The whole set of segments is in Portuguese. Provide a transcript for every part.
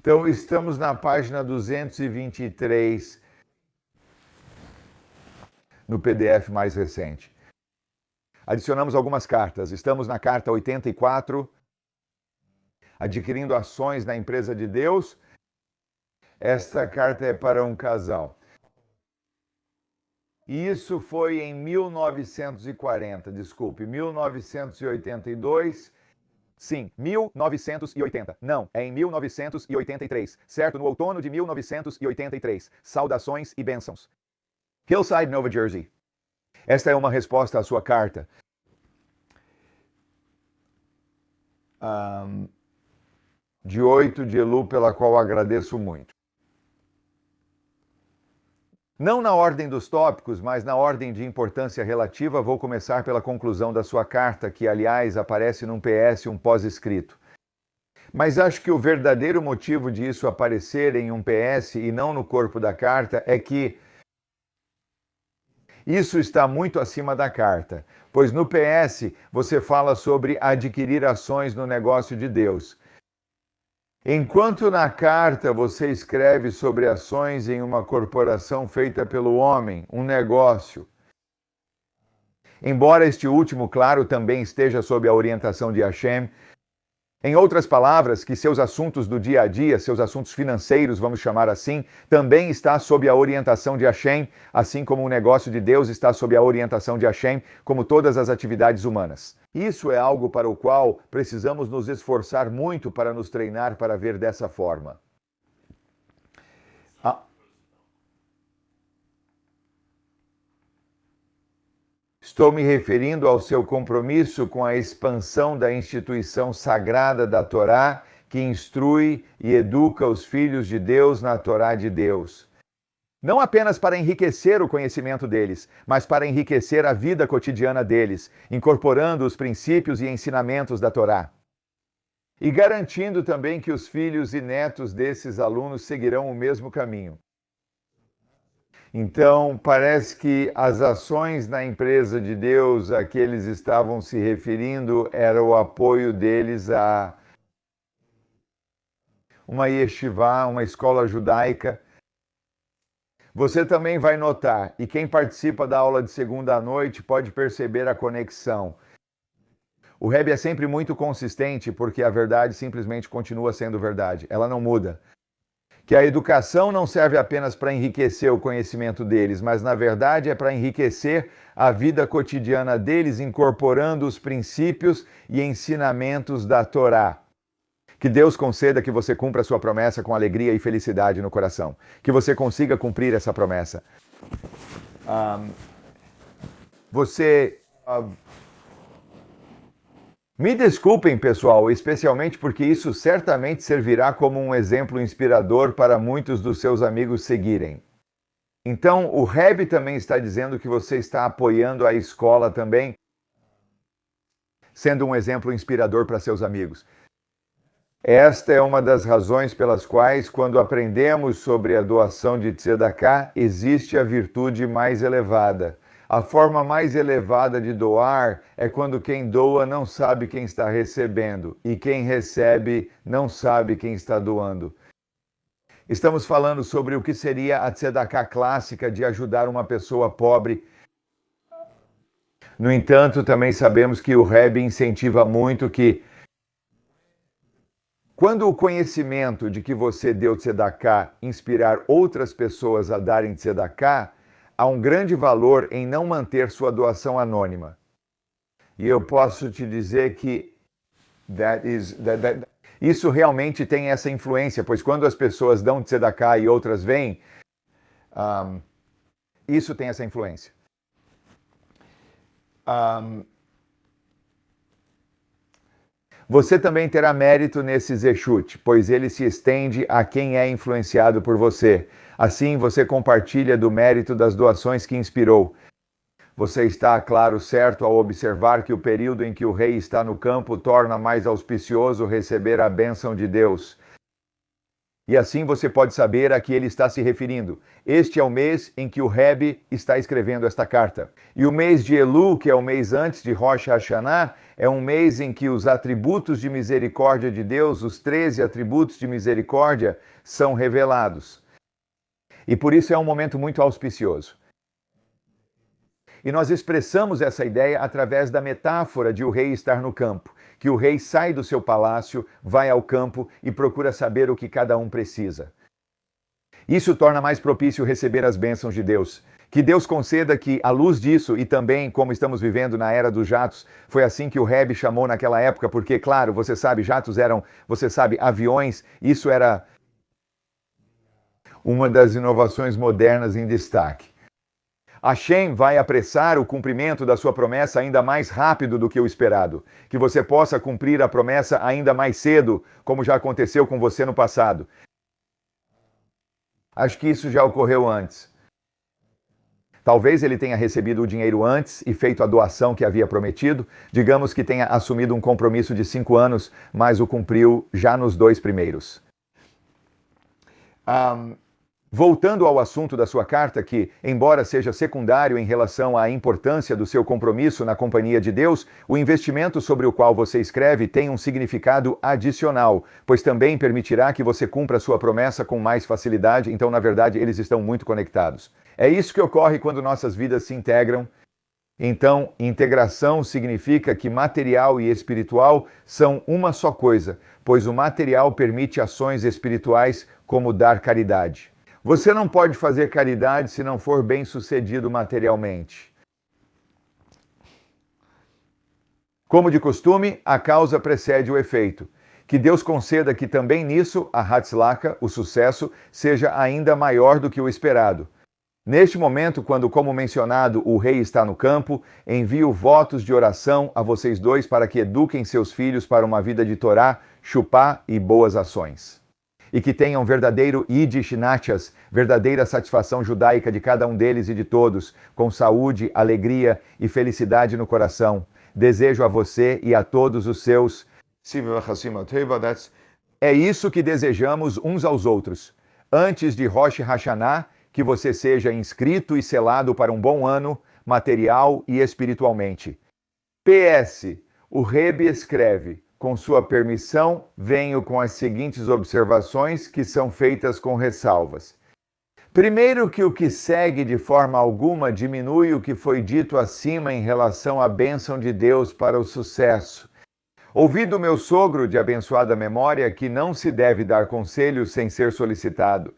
Então, estamos na página 223 no PDF mais recente. Adicionamos algumas cartas. Estamos na carta 84, adquirindo ações na empresa de Deus. Esta carta é para um casal. Isso foi em 1940, desculpe, 1982. Sim, 1980. Não, é em 1983. Certo, no outono de 1983. Saudações e bênçãos. Hillside, Nova Jersey. Esta é uma resposta à sua carta. De 8 de Elu, pela qual agradeço muito. Não na ordem dos tópicos, mas na ordem de importância relativa, vou começar pela conclusão da sua carta, que, aliás, aparece num PS, um pós-escrito. Mas acho que o verdadeiro motivo disso aparecer em um PS e não no corpo da carta é que isso está muito acima da carta, pois no PS você fala sobre adquirir ações no negócio de Deus. Enquanto na carta você escreve sobre ações em uma corporação feita pelo homem, um negócio. Embora este último, claro, também esteja sob a orientação de Hashem, em outras palavras, que seus assuntos do dia a dia, seus assuntos financeiros, vamos chamar assim, também está sob a orientação de Hashem, assim como o negócio de Deus está sob a orientação de Hashem, como todas as atividades humanas. Isso é algo para o qual precisamos nos esforçar muito para nos treinar para ver dessa forma. Estou me referindo ao seu compromisso com a expansão da instituição sagrada da Torá, que instrui e educa os filhos de Deus na Torá de Deus. Não apenas para enriquecer o conhecimento deles, mas para enriquecer a vida cotidiana deles, incorporando os princípios e ensinamentos da Torá. E garantindo também que os filhos e netos desses alunos seguirão o mesmo caminho. Então, parece que as ações na empresa de Deus a que eles estavam se referindo era o apoio deles a uma yeshivá, uma escola judaica. Você também vai notar, e quem participa da aula de segunda à noite pode perceber a conexão. O Rebbe é sempre muito consistente porque a verdade simplesmente continua sendo verdade, ela não muda. Que a educação não serve apenas para enriquecer o conhecimento deles, mas na verdade é para enriquecer a vida cotidiana deles, incorporando os princípios e ensinamentos da Torá. Que Deus conceda que você cumpra a sua promessa com alegria e felicidade no coração. Que você consiga cumprir essa promessa. Me desculpem, pessoal, especialmente porque isso certamente servirá como um exemplo inspirador para muitos dos seus amigos seguirem. Então, o Rebbe também está dizendo que você está apoiando a escola também, sendo um exemplo inspirador para seus amigos. Esta é uma das razões pelas quais, quando aprendemos sobre a doação de tzedakah, existe a virtude mais elevada. A forma mais elevada de doar é quando quem doa não sabe quem está recebendo e quem recebe não sabe quem está doando. Estamos falando sobre o que seria a tzedakah clássica de ajudar uma pessoa pobre. No entanto, também sabemos que o Rebbe incentiva muito que quando o conhecimento de que você deu tzedakah inspirar outras pessoas a darem tzedakah, há um grande valor em não manter sua doação anônima. E eu posso te dizer que isso realmente tem essa influência, pois quando as pessoas dão tzedakah e outras vêm, isso tem essa influência. Você também terá mérito nesse zechut, pois ele se estende a quem é influenciado por você. Assim, você compartilha do mérito das doações que inspirou. Você está, claro, certo ao observar que o período em que o rei está no campo torna mais auspicioso receber a bênção de Deus. E assim você pode saber a que ele está se referindo. Este é o mês em que o Rebbe está escrevendo esta carta. E o mês de Elu, que é o mês antes de Rosh Hashanah, é um mês em que os atributos de misericórdia de Deus, os 13 atributos de misericórdia, são revelados. E por isso é um momento muito auspicioso. E nós expressamos essa ideia através da metáfora de o rei estar no campo, que o rei sai do seu palácio, vai ao campo e procura saber o que cada um precisa. Isso torna mais propício receber as bênçãos de Deus. Que Deus conceda que, à luz disso, e também como estamos vivendo na era dos jatos, foi assim que o Rebbe chamou naquela época, porque, claro, você sabe, jatos eram, você sabe, aviões, isso era uma das inovações modernas em destaque. Hashem vai apressar o cumprimento da sua promessa ainda mais rápido do que o esperado. Que você possa cumprir a promessa ainda mais cedo, como já aconteceu com você no passado. Acho que isso já ocorreu antes. Talvez ele tenha recebido o dinheiro antes e feito a doação que havia prometido. Digamos que tenha assumido um compromisso de 5 anos, mas o cumpriu já nos 2 primeiros. Voltando ao assunto da sua carta, que, embora seja secundário em relação à importância do seu compromisso na companhia de Deus, o investimento sobre o qual você escreve tem um significado adicional, pois também permitirá que você cumpra sua promessa com mais facilidade, então, na verdade, eles estão muito conectados. É isso que ocorre quando nossas vidas se integram. Então, integração significa que material e espiritual são uma só coisa, pois o material permite ações espirituais como dar caridade. Você não pode fazer caridade se não for bem-sucedido materialmente. Como de costume, a causa precede o efeito. Que Deus conceda que também nisso a Hatzlaka, o sucesso, seja ainda maior do que o esperado. Neste momento, quando, como mencionado, o rei está no campo, envio votos de oração a vocês dois para que eduquem seus filhos para uma vida de Torá, chupá e boas ações. E que tenham verdadeiro Yidish Nachas, verdadeira satisfação judaica de cada um deles e de todos, com saúde, alegria e felicidade no coração. Desejo a você e a todos os seus. É isso que desejamos uns aos outros. Antes de Rosh Hashanah, que você seja inscrito e selado para um bom ano, material e espiritualmente. PS. O Rebbe escreve: com sua permissão, venho com as seguintes observações que são feitas com ressalvas. Primeiro, que o que segue de forma alguma diminui o que foi dito acima em relação à bênção de Deus para o sucesso. Ouvi do meu sogro de abençoada memória que não se deve dar conselhos sem ser solicitado.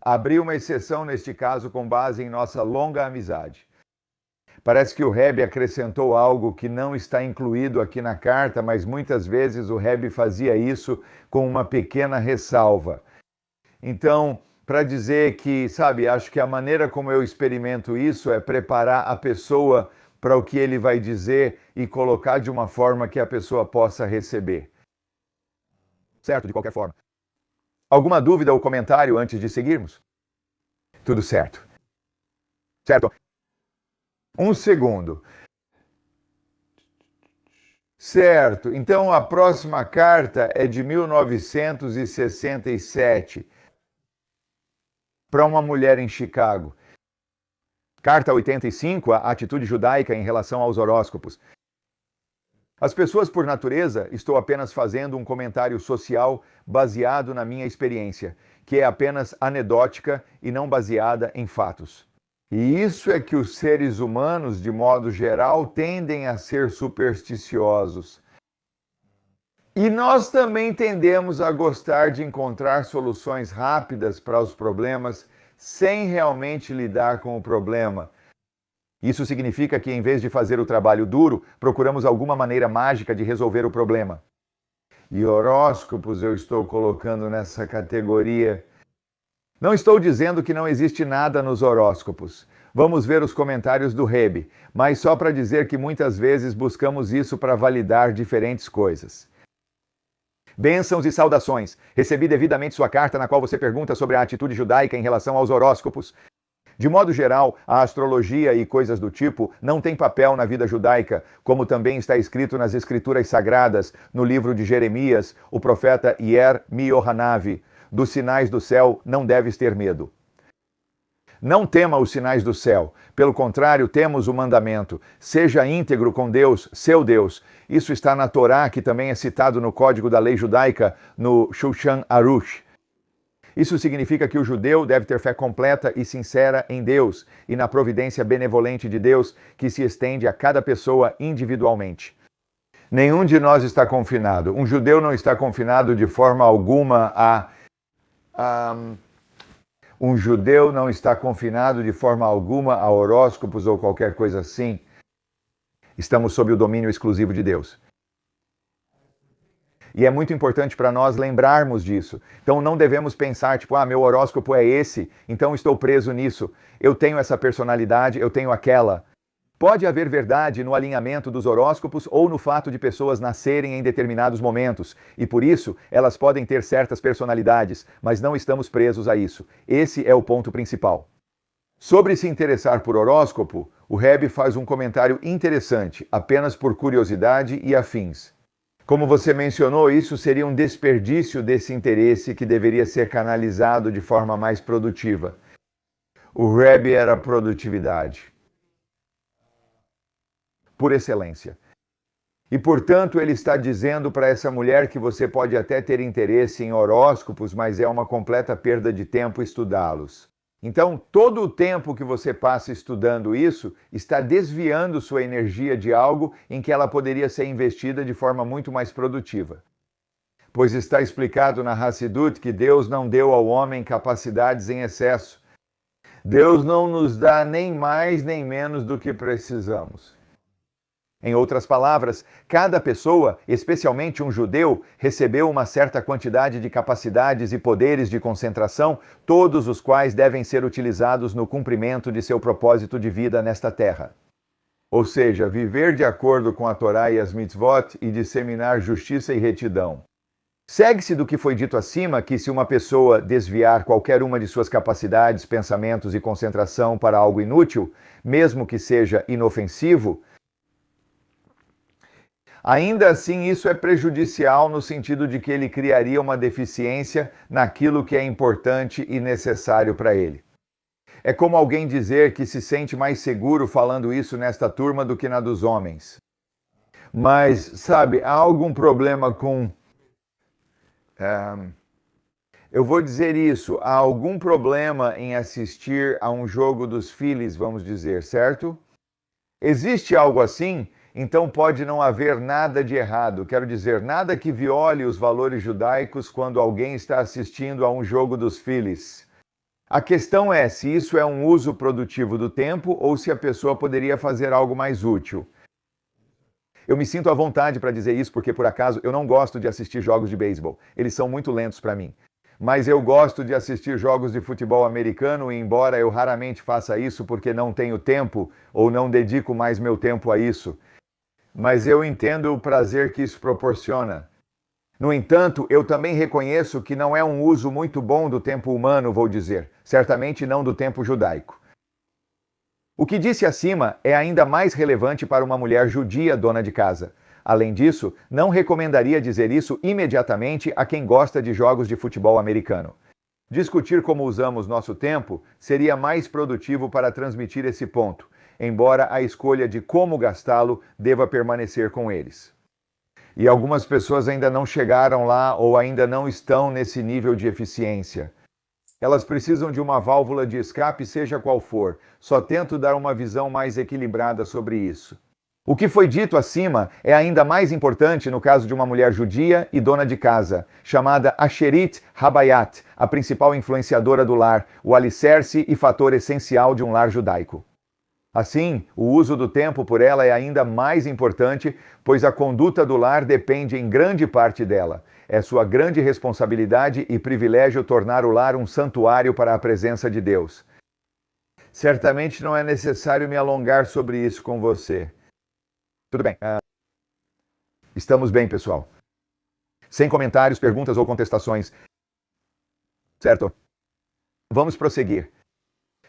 Abri uma exceção neste caso com base em nossa longa amizade. Parece que o Rebbe acrescentou algo que não está incluído aqui na carta, mas muitas vezes o Rebbe fazia isso com uma pequena ressalva. Então, para dizer que, sabe, acho que a maneira como eu experimento isso é preparar a pessoa para o que ele vai dizer e colocar de uma forma que a pessoa possa receber. Certo, de qualquer forma. Alguma dúvida ou comentário antes de seguirmos? Tudo certo. Certo. Um segundo. Certo, então a próxima carta é de 1967 para uma mulher em Chicago. Carta 85, a atitude judaica em relação aos horóscopos. As pessoas, por natureza, estou apenas fazendo um comentário social baseado na minha experiência, que é apenas anedótica e não baseada em fatos. E isso é que os seres humanos, de modo geral, tendem a ser supersticiosos. E nós também tendemos a gostar de encontrar soluções rápidas para os problemas sem realmente lidar com o problema. Isso significa que, em vez de fazer o trabalho duro, procuramos alguma maneira mágica de resolver o problema. E horóscopos eu estou colocando nessa categoria. Não estou dizendo que não existe nada nos horóscopos. Vamos ver os comentários do Rebbe, mas só para dizer que muitas vezes buscamos isso para validar diferentes coisas. Bênçãos e saudações. Recebi devidamente sua carta na qual você pergunta sobre a atitude judaica em relação aos horóscopos. De modo geral, a astrologia e coisas do tipo não têm papel na vida judaica, como também está escrito nas escrituras sagradas, no livro de Jeremias, o profeta Yer Mi Yohanavi. dos sinais do céu, não deves ter medo. Não tema os sinais do céu. Pelo contrário, temos o mandamento: seja íntegro com Deus, seu Deus. Isso está na Torá, que também é citado no Código da Lei Judaica, no Shulchan Aruch. Isso significa que o judeu deve ter fé completa e sincera em Deus e na providência benevolente de Deus, que se estende a cada pessoa individualmente. Nenhum de nós está confinado. Um judeu não está confinado de forma alguma Um judeu não está confinado de forma alguma a horóscopos ou qualquer coisa assim. Estamos sob o domínio exclusivo de Deus. E é muito importante para nós lembrarmos disso. Então não devemos pensar, tipo, meu horóscopo é esse, então estou preso nisso. Eu tenho essa personalidade, eu tenho aquela. Pode haver verdade no alinhamento dos horóscopos ou no fato de pessoas nascerem em determinados momentos, e por isso elas podem ter certas personalidades, mas não estamos presos a isso. Esse é o ponto principal. Sobre se interessar por horóscopo, o Rebbe faz um comentário interessante, apenas por curiosidade e afins. Como você mencionou, isso seria um desperdício desse interesse que deveria ser canalizado de forma mais produtiva. O Rebbe era produtividade, por excelência. E, portanto, ele está dizendo para essa mulher que você pode até ter interesse em horóscopos, mas é uma completa perda de tempo estudá-los. Então, todo o tempo que você passa estudando isso está desviando sua energia de algo em que ela poderia ser investida de forma muito mais produtiva. Pois está explicado na Hassidut que Deus não deu ao homem capacidades em excesso. Deus não nos dá nem mais nem menos do que precisamos. Em outras palavras, cada pessoa, especialmente um judeu, recebeu uma certa quantidade de capacidades e poderes de concentração, todos os quais devem ser utilizados no cumprimento de seu propósito de vida nesta terra. Ou seja, viver de acordo com a Torá e as mitzvot e disseminar justiça e retidão. Segue-se do que foi dito acima que se uma pessoa desviar qualquer uma de suas capacidades, pensamentos e concentração para algo inútil, mesmo que seja inofensivo, ainda assim, isso é prejudicial no sentido de que ele criaria uma deficiência naquilo que é importante e necessário para ele. É como alguém dizer que se sente mais seguro falando isso nesta turma do que na dos homens. Mas, sabe, há algum problema com... eu vou dizer isso, há algum problema em assistir a um jogo dos Phillies, vamos dizer, certo? Existe algo assim? Então pode não haver nada de errado, quero dizer, nada que viole os valores judaicos quando alguém está assistindo a um jogo dos Phillies. A questão é se isso é um uso produtivo do tempo ou se a pessoa poderia fazer algo mais útil. Eu me sinto à vontade para dizer isso porque, por acaso, eu não gosto de assistir jogos de beisebol. Eles são muito lentos para mim. Mas eu gosto de assistir jogos de futebol americano e, embora eu raramente faça isso porque não tenho tempo ou não dedico mais meu tempo a isso, mas eu entendo o prazer que isso proporciona. No entanto, eu também reconheço que não é um uso muito bom do tempo humano, vou dizer. Certamente não do tempo judaico. O que disse acima é ainda mais relevante para uma mulher judia dona de casa. Além disso, não recomendaria dizer isso imediatamente a quem gosta de jogos de futebol americano. Discutir como usamos nosso tempo seria mais produtivo para transmitir esse ponto, embora a escolha de como gastá-lo deva permanecer com eles. E algumas pessoas ainda não chegaram lá ou ainda não estão nesse nível de eficiência. Elas precisam de uma válvula de escape, seja qual for. Só tento dar uma visão mais equilibrada sobre isso. O que foi dito acima é ainda mais importante no caso de uma mulher judia e dona de casa, chamada Asherit Habayat, a principal influenciadora do lar, o alicerce e fator essencial de um lar judaico. Assim, o uso do tempo por ela é ainda mais importante, pois a conduta do lar depende em grande parte dela. É sua grande responsabilidade e privilégio tornar o lar um santuário para a presença de Deus. Certamente não é necessário me alongar sobre isso com você. Tudo bem. Estamos bem, pessoal. Sem comentários, perguntas ou contestações. Certo? Vamos prosseguir.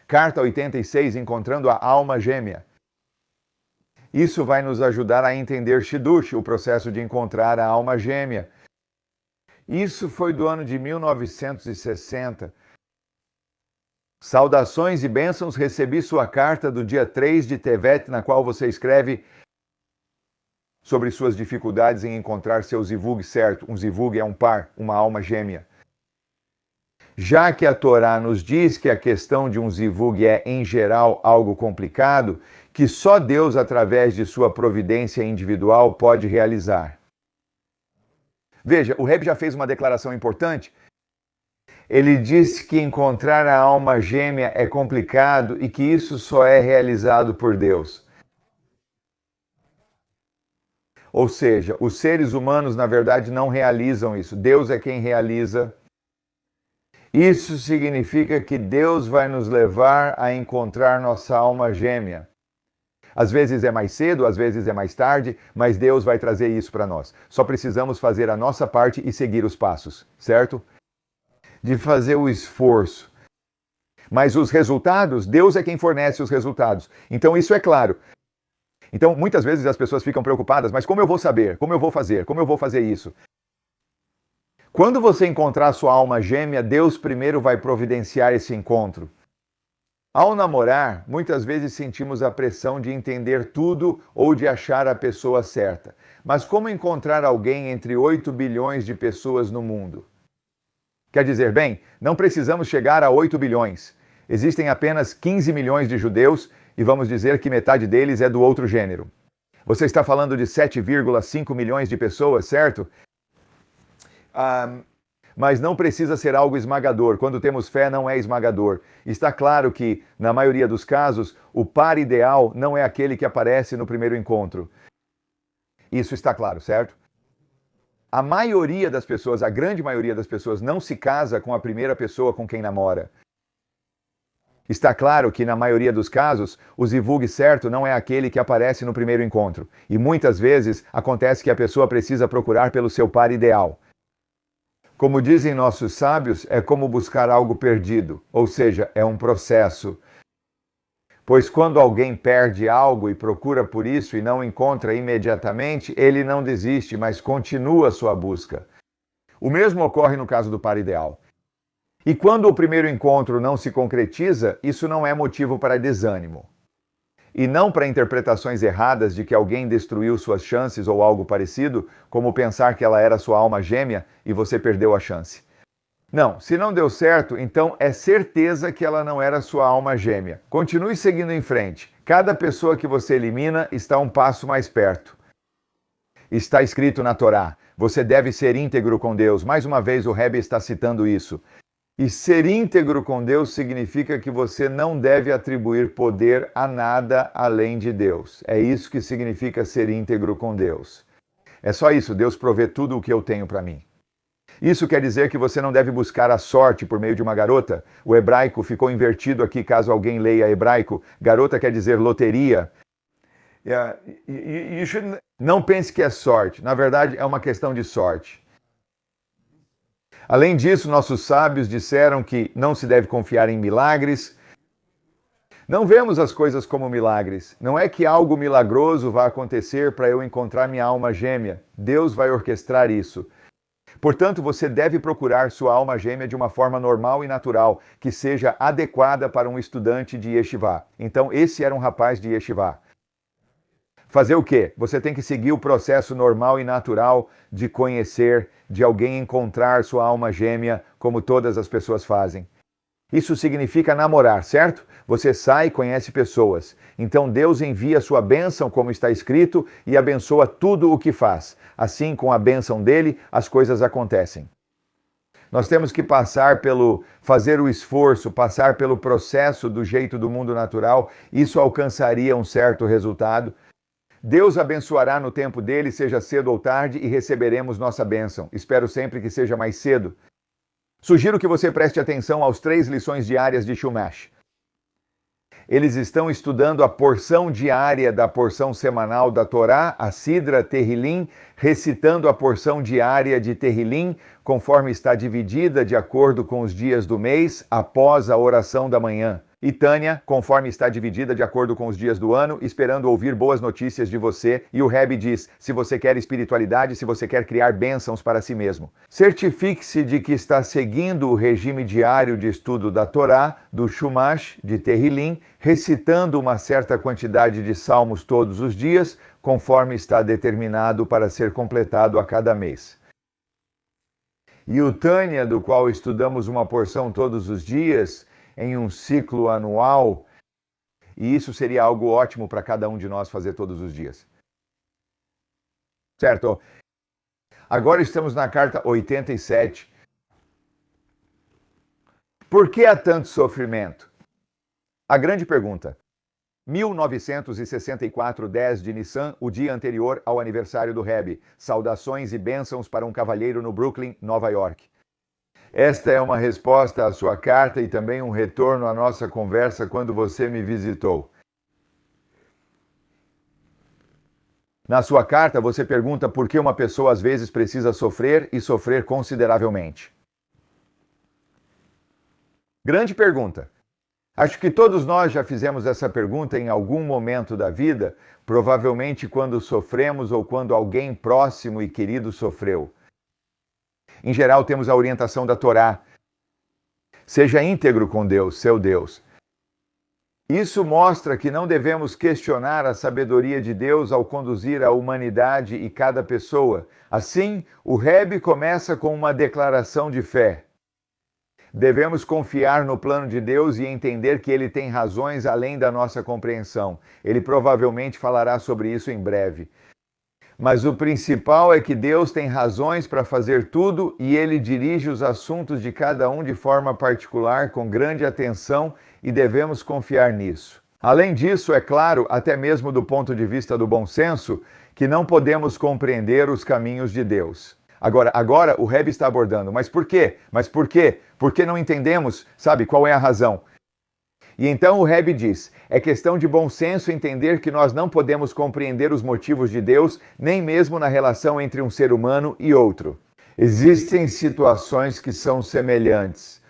Carta 86, encontrando a alma gêmea. Isso vai nos ajudar a entender Shidduch, o processo de encontrar a alma gêmea. Isso foi do ano de 1960. Saudações e bênçãos, recebi sua carta do dia 3 de Tevet, na qual você escreve sobre suas dificuldades em encontrar seu zivug certo. Um zivug é um par, uma alma gêmea. Já que a Torá nos diz que a questão de um zivug é, em geral, algo complicado, que só Deus, através de sua providência individual, pode realizar. Veja, o Rebbe já fez uma declaração importante. Ele disse que encontrar a alma gêmea é complicado e que isso só é realizado por Deus. Ou seja, os seres humanos, na verdade, não realizam isso. Deus é quem realiza. Isso significa que Deus vai nos levar a encontrar nossa alma gêmea. Às vezes é mais cedo, às vezes é mais tarde, mas Deus vai trazer isso para nós. Só precisamos fazer a nossa parte e seguir os passos, certo? De fazer o esforço. Mas os resultados, Deus é quem fornece os resultados. Então isso é claro. Então muitas vezes as pessoas ficam preocupadas, mas como eu vou saber? Como eu vou fazer? Como eu vou fazer isso? Quando você encontrar sua alma gêmea, Deus primeiro vai providenciar esse encontro. Ao namorar, muitas vezes sentimos a pressão de entender tudo ou de achar a pessoa certa. Mas como encontrar alguém entre 8 bilhões de pessoas no mundo? Quer dizer, bem, não precisamos chegar a 8 bilhões. Existem apenas 15 milhões de judeus e vamos dizer que metade deles é do outro gênero. Você está falando de 7,5 milhões de pessoas, certo? Mas não precisa ser algo esmagador. Quando temos fé, não é esmagador. Está claro que, na maioria dos casos, o par ideal não é aquele que aparece no primeiro encontro. Isso está claro, certo? A maioria das pessoas, a grande maioria das pessoas, não se casa com a primeira pessoa com quem namora. Está claro que, na maioria dos casos, o zivug certo não é aquele que aparece no primeiro encontro. E muitas vezes acontece que a pessoa precisa procurar pelo seu par ideal. Como dizem nossos sábios, é como buscar algo perdido, ou seja, é um processo. Pois quando alguém perde algo e procura por isso e não encontra imediatamente, ele não desiste, mas continua sua busca. O mesmo ocorre no caso do par ideal. E quando o primeiro encontro não se concretiza, isso não é motivo para desânimo. E não para interpretações erradas de que alguém destruiu suas chances ou algo parecido, como pensar que ela era sua alma gêmea e você perdeu a chance. Não, se não deu certo, então é certeza que ela não era sua alma gêmea. Continue seguindo em frente. Cada pessoa que você elimina está um passo mais perto. Está escrito na Torá, você deve ser íntegro com Deus. Mais uma vez o Rebbe está citando isso. E ser íntegro com Deus significa que você não deve atribuir poder a nada além de Deus. É isso que significa ser íntegro com Deus. É só isso, Deus provê tudo o que eu tenho para mim. Isso quer dizer que você não deve buscar a sorte por meio de uma garota? O hebraico ficou invertido aqui, caso alguém leia hebraico. Garota quer dizer loteria. Não pense que é sorte. Na verdade, é uma questão de sorte. Além disso, nossos sábios disseram que não se deve confiar em milagres. Não vemos as coisas como milagres. Não é que algo milagroso vai acontecer para eu encontrar minha alma gêmea. Deus vai orquestrar isso. Portanto, você deve procurar sua alma gêmea de uma forma normal e natural, que seja adequada para um estudante de yeshivá. Então, esse era um rapaz de yeshivá. Fazer o quê? Você tem que seguir o processo normal e natural de conhecer, de alguém encontrar sua alma gêmea, como todas as pessoas fazem. Isso significa namorar, certo? Você sai e conhece pessoas. Então Deus envia sua bênção, como está escrito, e abençoa tudo o que faz. Assim, com a bênção dele, as coisas acontecem. Nós temos que fazer o esforço, passar pelo processo do jeito do mundo natural. Isso alcançaria um certo resultado. Deus abençoará no tempo dele, seja cedo ou tarde, e receberemos nossa bênção. Espero sempre que seja mais cedo. Sugiro que você preste atenção às 3 lições diárias de Chumash. Eles estão estudando a porção diária da porção semanal da Torá, a Sidra Terrilim, recitando a porção diária de Terrilim, conforme está dividida de acordo com os dias do mês, após a oração da manhã. E Tânia, conforme está dividida de acordo com os dias do ano, esperando ouvir boas notícias de você. E o Rebbe diz, se você quer espiritualidade, se você quer criar bênçãos para si mesmo. Certifique-se de que está seguindo o regime diário de estudo da Torá, do Chumash, de Terrilim, recitando uma certa quantidade de salmos todos os dias, conforme está determinado para ser completado a cada mês. E o Tânia, do qual estudamos uma porção todos os dias, em um ciclo anual, e isso seria algo ótimo para cada um de nós fazer todos os dias. Certo? Agora estamos na carta 87. Por que há tanto sofrimento? A grande pergunta. 1964, 10 de Nissan, o dia anterior ao aniversário do Rebbe. Saudações e bênçãos para um cavalheiro no Brooklyn, Nova York. Esta é uma resposta à sua carta e também um retorno à nossa conversa quando você me visitou. Na sua carta, você pergunta por que uma pessoa às vezes precisa sofrer e sofrer consideravelmente. Grande pergunta. Acho que todos nós já fizemos essa pergunta em algum momento da vida, provavelmente quando sofremos ou quando alguém próximo e querido sofreu. Em geral, temos a orientação da Torá. Seja íntegro com Deus, seu Deus. Isso mostra que não devemos questionar a sabedoria de Deus ao conduzir a humanidade e cada pessoa. Assim, o Rebbe começa com uma declaração de fé. Devemos confiar no plano de Deus e entender que Ele tem razões além da nossa compreensão. Ele provavelmente falará sobre isso em breve. Mas o principal é que Deus tem razões para fazer tudo e Ele dirige os assuntos de cada um de forma particular, com grande atenção, e devemos confiar nisso. Além disso, é claro, até mesmo do ponto de vista do bom senso, que não podemos compreender os caminhos de Deus. Agora o Rebbe está abordando, mas por quê? Por quê? Por que não entendemos? Sabe, qual é a razão? E então o Rebbe diz, é questão de bom senso entender que nós não podemos compreender os motivos de Deus, nem mesmo na relação entre um ser humano e outro. Existem situações que são semelhantes.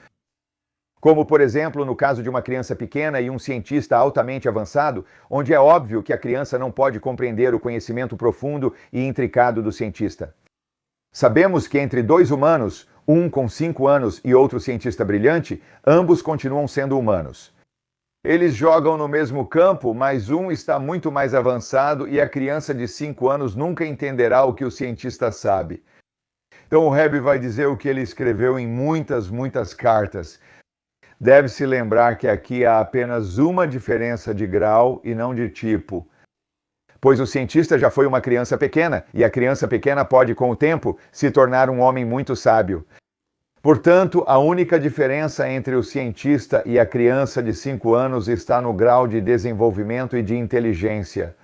Como, por exemplo, no caso de uma criança pequena e um cientista altamente avançado, onde é óbvio que a criança não pode compreender o conhecimento profundo e intricado do cientista. Sabemos que entre dois humanos, um com 5 anos e outro cientista brilhante, ambos continuam sendo humanos. Eles jogam no mesmo campo, mas um está muito mais avançado e a criança de 5 anos nunca entenderá o que o cientista sabe. Então o Rebbe vai dizer o que ele escreveu em muitas cartas. Deve-se lembrar que aqui há apenas uma diferença de grau e não de tipo. Pois o cientista já foi uma criança pequena, e a criança pequena pode, com o tempo, se tornar um homem muito sábio. Portanto, a única diferença entre o cientista e a criança de 5 anos está no grau de desenvolvimento e de inteligência.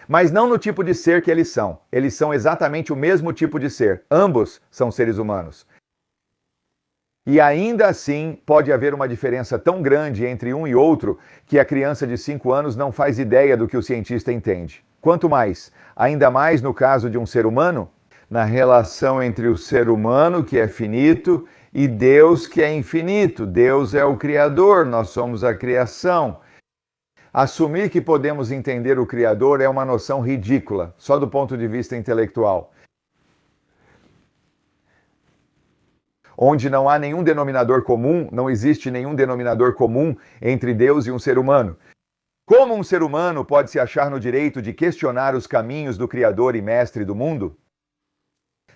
Mas não no tipo de ser que eles são. Eles são exatamente o mesmo tipo de ser. Ambos são seres humanos. E ainda assim, pode haver uma diferença tão grande entre um e outro que a criança de 5 anos não faz ideia do que o cientista entende. Quanto mais, ainda mais no caso de um ser humano, na relação entre o ser humano, que é finito, e Deus, que é infinito. Deus é o Criador, nós somos a criação. Assumir que podemos entender o Criador é uma noção ridícula, só do ponto de vista intelectual. Onde não há nenhum denominador comum, não existe nenhum denominador comum entre Deus e um ser humano. Como um ser humano pode se achar no direito de questionar os caminhos do Criador e Mestre do mundo?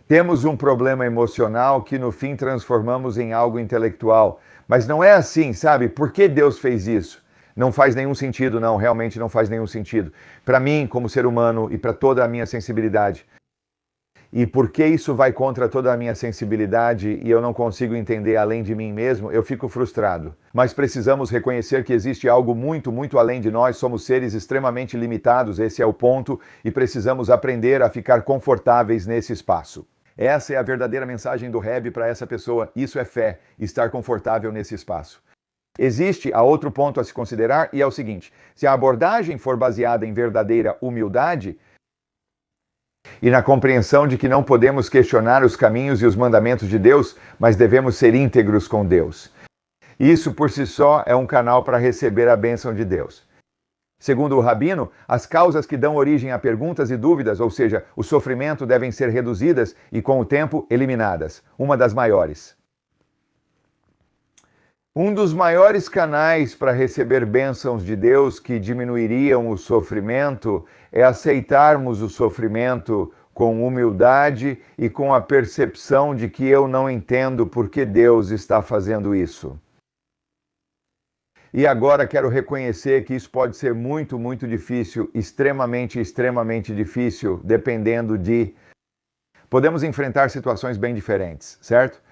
Temos um problema emocional que no fim transformamos em algo intelectual. Mas não é assim, sabe? Por que Deus fez isso? Não faz nenhum sentido, não. Realmente não faz nenhum sentido. Para mim, como ser humano, e para toda a minha sensibilidade. E porque isso vai contra toda a minha sensibilidade e eu não consigo entender além de mim mesmo, eu fico frustrado. Mas precisamos reconhecer que existe algo muito além de nós, somos seres extremamente limitados, esse é o ponto, e precisamos aprender a ficar confortáveis nesse espaço. Essa é a verdadeira mensagem do Rebbe para essa pessoa, isso é fé, estar confortável nesse espaço. Existe outro ponto a se considerar e é o seguinte, se a abordagem for baseada em verdadeira humildade, e na compreensão de que não podemos questionar os caminhos e os mandamentos de Deus, mas devemos ser íntegros com Deus. Isso por si só é um canal para receber a bênção de Deus. Segundo o rabino, as causas que dão origem a perguntas e dúvidas, ou seja, o sofrimento, devem ser reduzidas e, com o tempo, eliminadas. Uma das maiores. Um dos maiores canais para receber bênçãos de Deus que diminuiriam o sofrimento é aceitarmos o sofrimento com humildade e com a percepção de que eu não entendo por que Deus está fazendo isso. E agora quero reconhecer que isso pode ser muito, muito difícil, extremamente, extremamente difícil, dependendo de... Podemos enfrentar situações bem diferentes, certo?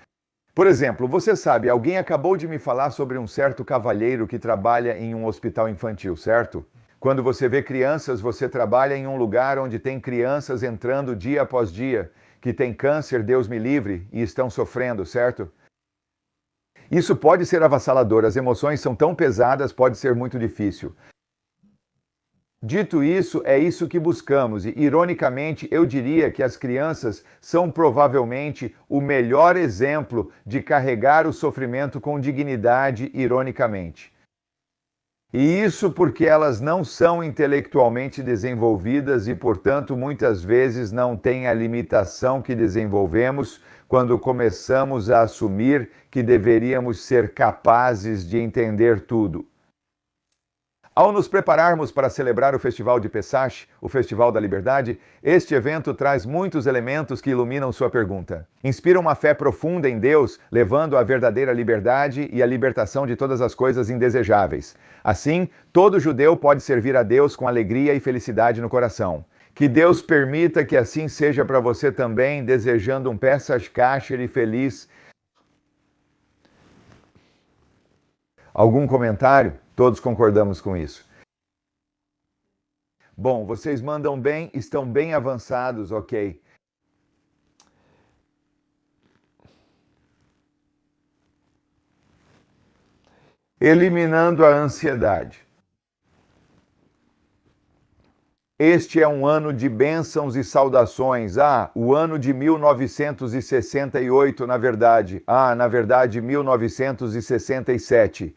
Por exemplo, você sabe, alguém acabou de me falar sobre um certo cavalheiro que trabalha em um hospital infantil, certo? Quando você vê crianças, você trabalha em um lugar onde tem crianças entrando dia após dia, que tem câncer, Deus me livre, e estão sofrendo, certo? Isso pode ser avassalador, as emoções são tão pesadas, pode ser muito difícil. Dito isso, é isso que buscamos e, ironicamente, eu diria que as crianças são provavelmente o melhor exemplo de carregar o sofrimento com dignidade, ironicamente. E isso porque elas não são intelectualmente desenvolvidas e, portanto, muitas vezes não têm a limitação que desenvolvemos quando começamos a assumir que deveríamos ser capazes de entender tudo. Ao nos prepararmos para celebrar o Festival de Pesach, o Festival da Liberdade, este evento traz muitos elementos que iluminam sua pergunta. Inspira uma fé profunda em Deus, levando à verdadeira liberdade e à libertação de todas as coisas indesejáveis. Assim, todo judeu pode servir a Deus com alegria e felicidade no coração. Que Deus permita que assim seja para você também, desejando um Pesach kasher e feliz. Algum comentário? Todos concordamos com isso. Bom, vocês mandam bem, estão bem avançados, ok. Eliminando a ansiedade. Este é um ano de bênçãos e saudações. O ano de 1968, na verdade. Na verdade, 1967.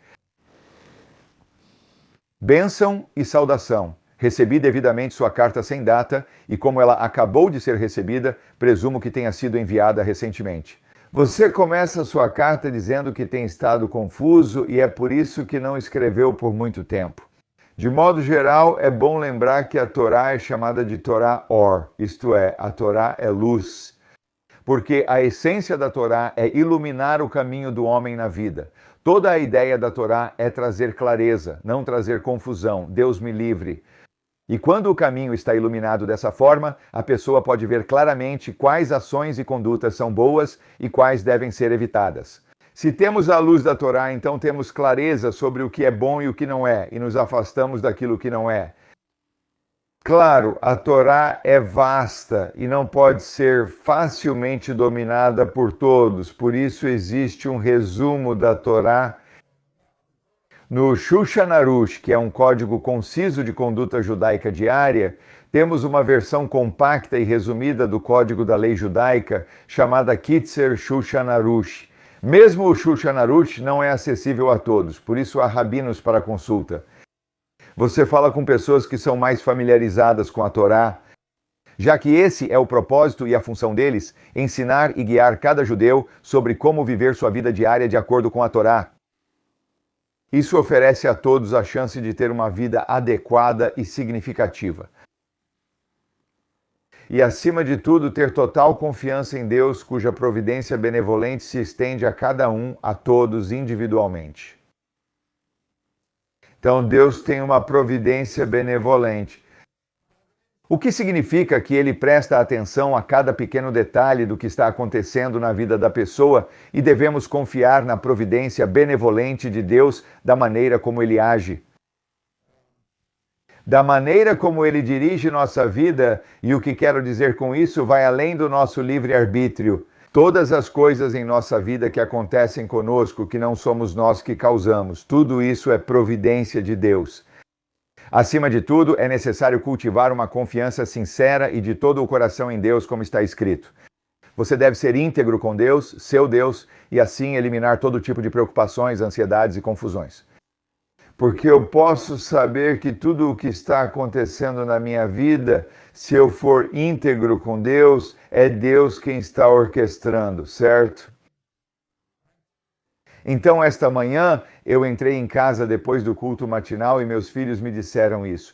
Bênção e saudação. Recebi devidamente sua carta sem data e, como ela acabou de ser recebida, presumo que tenha sido enviada recentemente. Você começa sua carta dizendo que tem estado confuso e é por isso que não escreveu por muito tempo. De modo geral, é bom lembrar que a Torá é chamada de Torá Or, isto é, a Torá é luz. Porque a essência da Torá é iluminar o caminho do homem na vida. Toda a ideia da Torá é trazer clareza, não trazer confusão. Deus me livre. E quando o caminho está iluminado dessa forma, a pessoa pode ver claramente quais ações e condutas são boas e quais devem ser evitadas. Se temos a luz da Torá, então temos clareza sobre o que é bom e o que não é, e nos afastamos daquilo que não é. Claro, a Torá é vasta e não pode ser facilmente dominada por todos, por isso existe um resumo da Torá no Shulchan Aruch, que é um código conciso de conduta judaica diária. Temos uma versão compacta e resumida do código da lei judaica, chamada Kitzer Shulchan Aruch. Mesmo o Shulchan Aruch não é acessível a todos, por isso há rabinos para consulta. Você fala com pessoas que são mais familiarizadas com a Torá, já que esse é o propósito e a função deles, ensinar e guiar cada judeu sobre como viver sua vida diária de acordo com a Torá. Isso oferece a todos a chance de ter uma vida adequada e significativa. E, acima de tudo, ter total confiança em Deus, cuja providência benevolente se estende a cada um, a todos individualmente. Então, Deus tem uma providência benevolente. O que significa que Ele presta atenção a cada pequeno detalhe do que está acontecendo na vida da pessoa e devemos confiar na providência benevolente de Deus da maneira como Ele age. Da maneira como Ele dirige nossa vida, e o que quero dizer com isso vai além do nosso livre-arbítrio. Todas as coisas em nossa vida que acontecem conosco, que não somos nós que causamos, tudo isso é providência de Deus. Acima de tudo, é necessário cultivar uma confiança sincera e de todo o coração em Deus, como está escrito. Você deve ser íntegro com Deus, seu Deus, e assim eliminar todo tipo de preocupações, ansiedades e confusões. Porque eu posso saber que tudo o que está acontecendo na minha vida, se eu for íntegro com Deus, é Deus quem está orquestrando, certo? Então, esta manhã, eu entrei em casa depois do culto matinal e meus filhos me disseram isso.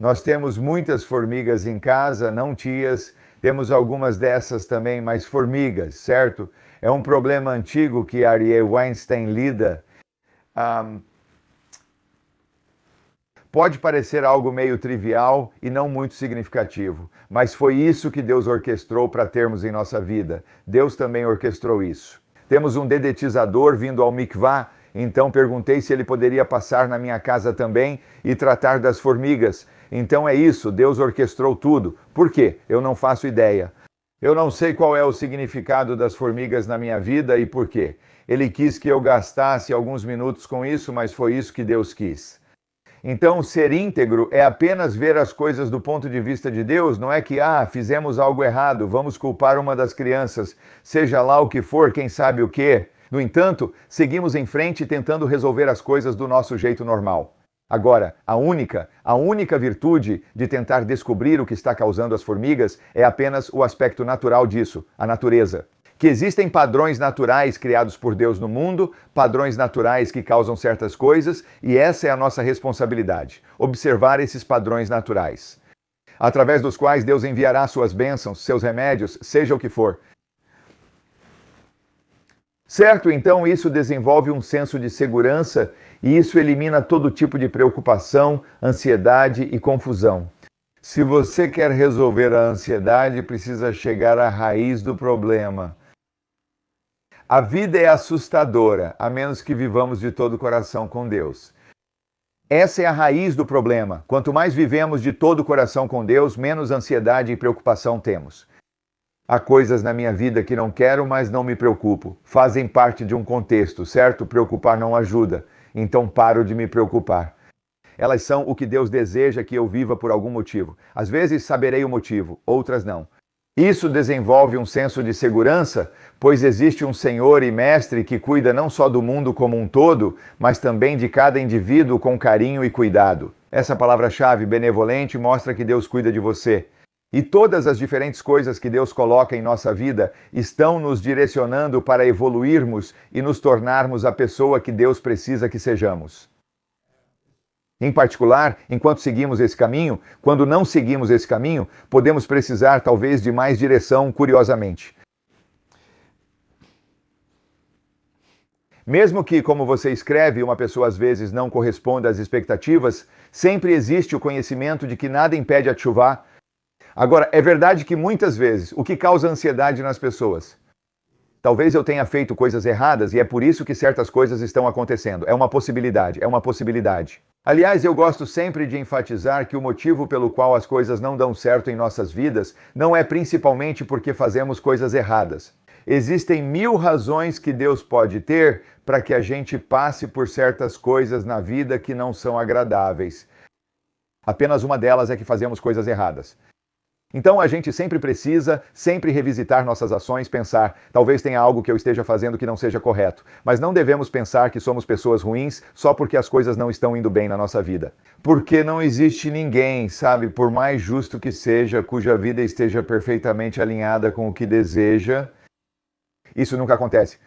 Nós temos muitas formigas em casa, não tias, temos algumas dessas também, mas formigas, certo? É um problema antigo que Ariel Weinstein lida. Pode parecer algo meio trivial e não muito significativo, mas foi isso que Deus orquestrou para termos em nossa vida. Deus também orquestrou isso. Temos um dedetizador vindo ao mikvah, então perguntei se ele poderia passar na minha casa também e tratar das formigas. Então é isso, Deus orquestrou tudo. Por quê? Eu não faço ideia. Eu não sei qual é o significado das formigas na minha vida e por quê. Ele quis que eu gastasse alguns minutos com isso, mas foi isso que Deus quis. Então, ser íntegro é apenas ver as coisas do ponto de vista de Deus, não é que, fizemos algo errado, vamos culpar uma das crianças, seja lá o que for, quem sabe o quê. No entanto, seguimos em frente tentando resolver as coisas do nosso jeito normal. Agora, a única virtude de tentar descobrir o que está causando as formigas é apenas o aspecto natural disso, a natureza. Que existem padrões naturais criados por Deus no mundo, padrões naturais que causam certas coisas, e essa é a nossa responsabilidade, observar esses padrões naturais, através dos quais Deus enviará suas bênçãos, seus remédios, seja o que for. Certo? Então isso desenvolve um senso de segurança e isso elimina todo tipo de preocupação, ansiedade e confusão. Se você quer resolver a ansiedade, precisa chegar à raiz do problema. A vida é assustadora, a menos que vivamos de todo o coração com Deus. Essa é a raiz do problema. Quanto mais vivemos de todo o coração com Deus, menos ansiedade e preocupação temos. Há coisas na minha vida que não quero, mas não me preocupo. Fazem parte de um contexto, certo? Preocupar não ajuda. Então paro de me preocupar. Elas são o que Deus deseja que eu viva por algum motivo. Às vezes saberei o motivo, outras não. Isso desenvolve um senso de segurança, pois existe um Senhor e Mestre que cuida não só do mundo como um todo, mas também de cada indivíduo com carinho e cuidado. Essa palavra-chave, benevolente, mostra que Deus cuida de você. E todas as diferentes coisas que Deus coloca em nossa vida estão nos direcionando para evoluirmos e nos tornarmos a pessoa que Deus precisa que sejamos. Em particular, enquanto seguimos esse caminho, quando não seguimos esse caminho, podemos precisar talvez de mais direção, curiosamente. Mesmo que, como você escreve, uma pessoa às vezes não corresponda às expectativas, sempre existe o conhecimento de que nada impede a tchuvá. Agora, é verdade que muitas vezes, o que causa ansiedade nas pessoas? Talvez eu tenha feito coisas erradas e é por isso que certas coisas estão acontecendo. É uma possibilidade, é uma possibilidade. Aliás, eu gosto sempre de enfatizar que o motivo pelo qual as coisas não dão certo em nossas vidas não é principalmente porque fazemos coisas erradas. Existem 1000 razões que Deus pode ter para que a gente passe por certas coisas na vida que não são agradáveis. Apenas uma delas é que fazemos coisas erradas. Então a gente sempre precisa, sempre revisitar nossas ações, pensar, talvez tenha algo que eu esteja fazendo que não seja correto, mas não devemos pensar que somos pessoas ruins só porque as coisas não estão indo bem na nossa vida. Porque não existe ninguém, sabe, por mais justo que seja, cuja vida esteja perfeitamente alinhada com o que deseja. Isso nunca acontece.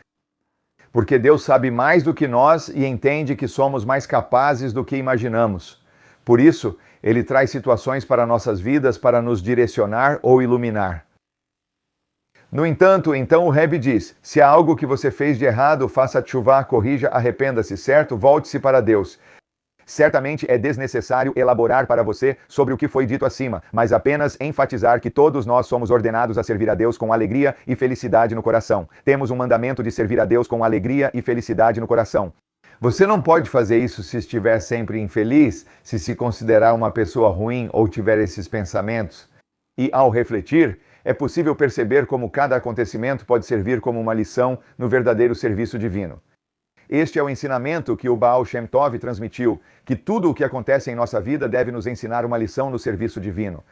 Porque Deus sabe mais do que nós e entende que somos mais capazes do que imaginamos. Por isso, Ele traz situações para nossas vidas para nos direcionar ou iluminar. No entanto, então o Rebbe diz, se há algo que você fez de errado, faça tchuvá, corrija, arrependa-se, certo? Volte-se para Deus. Certamente é desnecessário elaborar para você sobre o que foi dito acima, mas apenas enfatizar que todos nós somos ordenados a servir a Deus com alegria e felicidade no coração. Temos um mandamento de servir a Deus com alegria e felicidade no coração. Você não pode fazer isso se estiver sempre infeliz, se considerar uma pessoa ruim ou tiver esses pensamentos. E, ao refletir, é possível perceber como cada acontecimento pode servir como uma lição no verdadeiro serviço divino. Este é o ensinamento que o Baal Shem Tov transmitiu, que tudo o que acontece em nossa vida deve nos ensinar uma lição no serviço divino.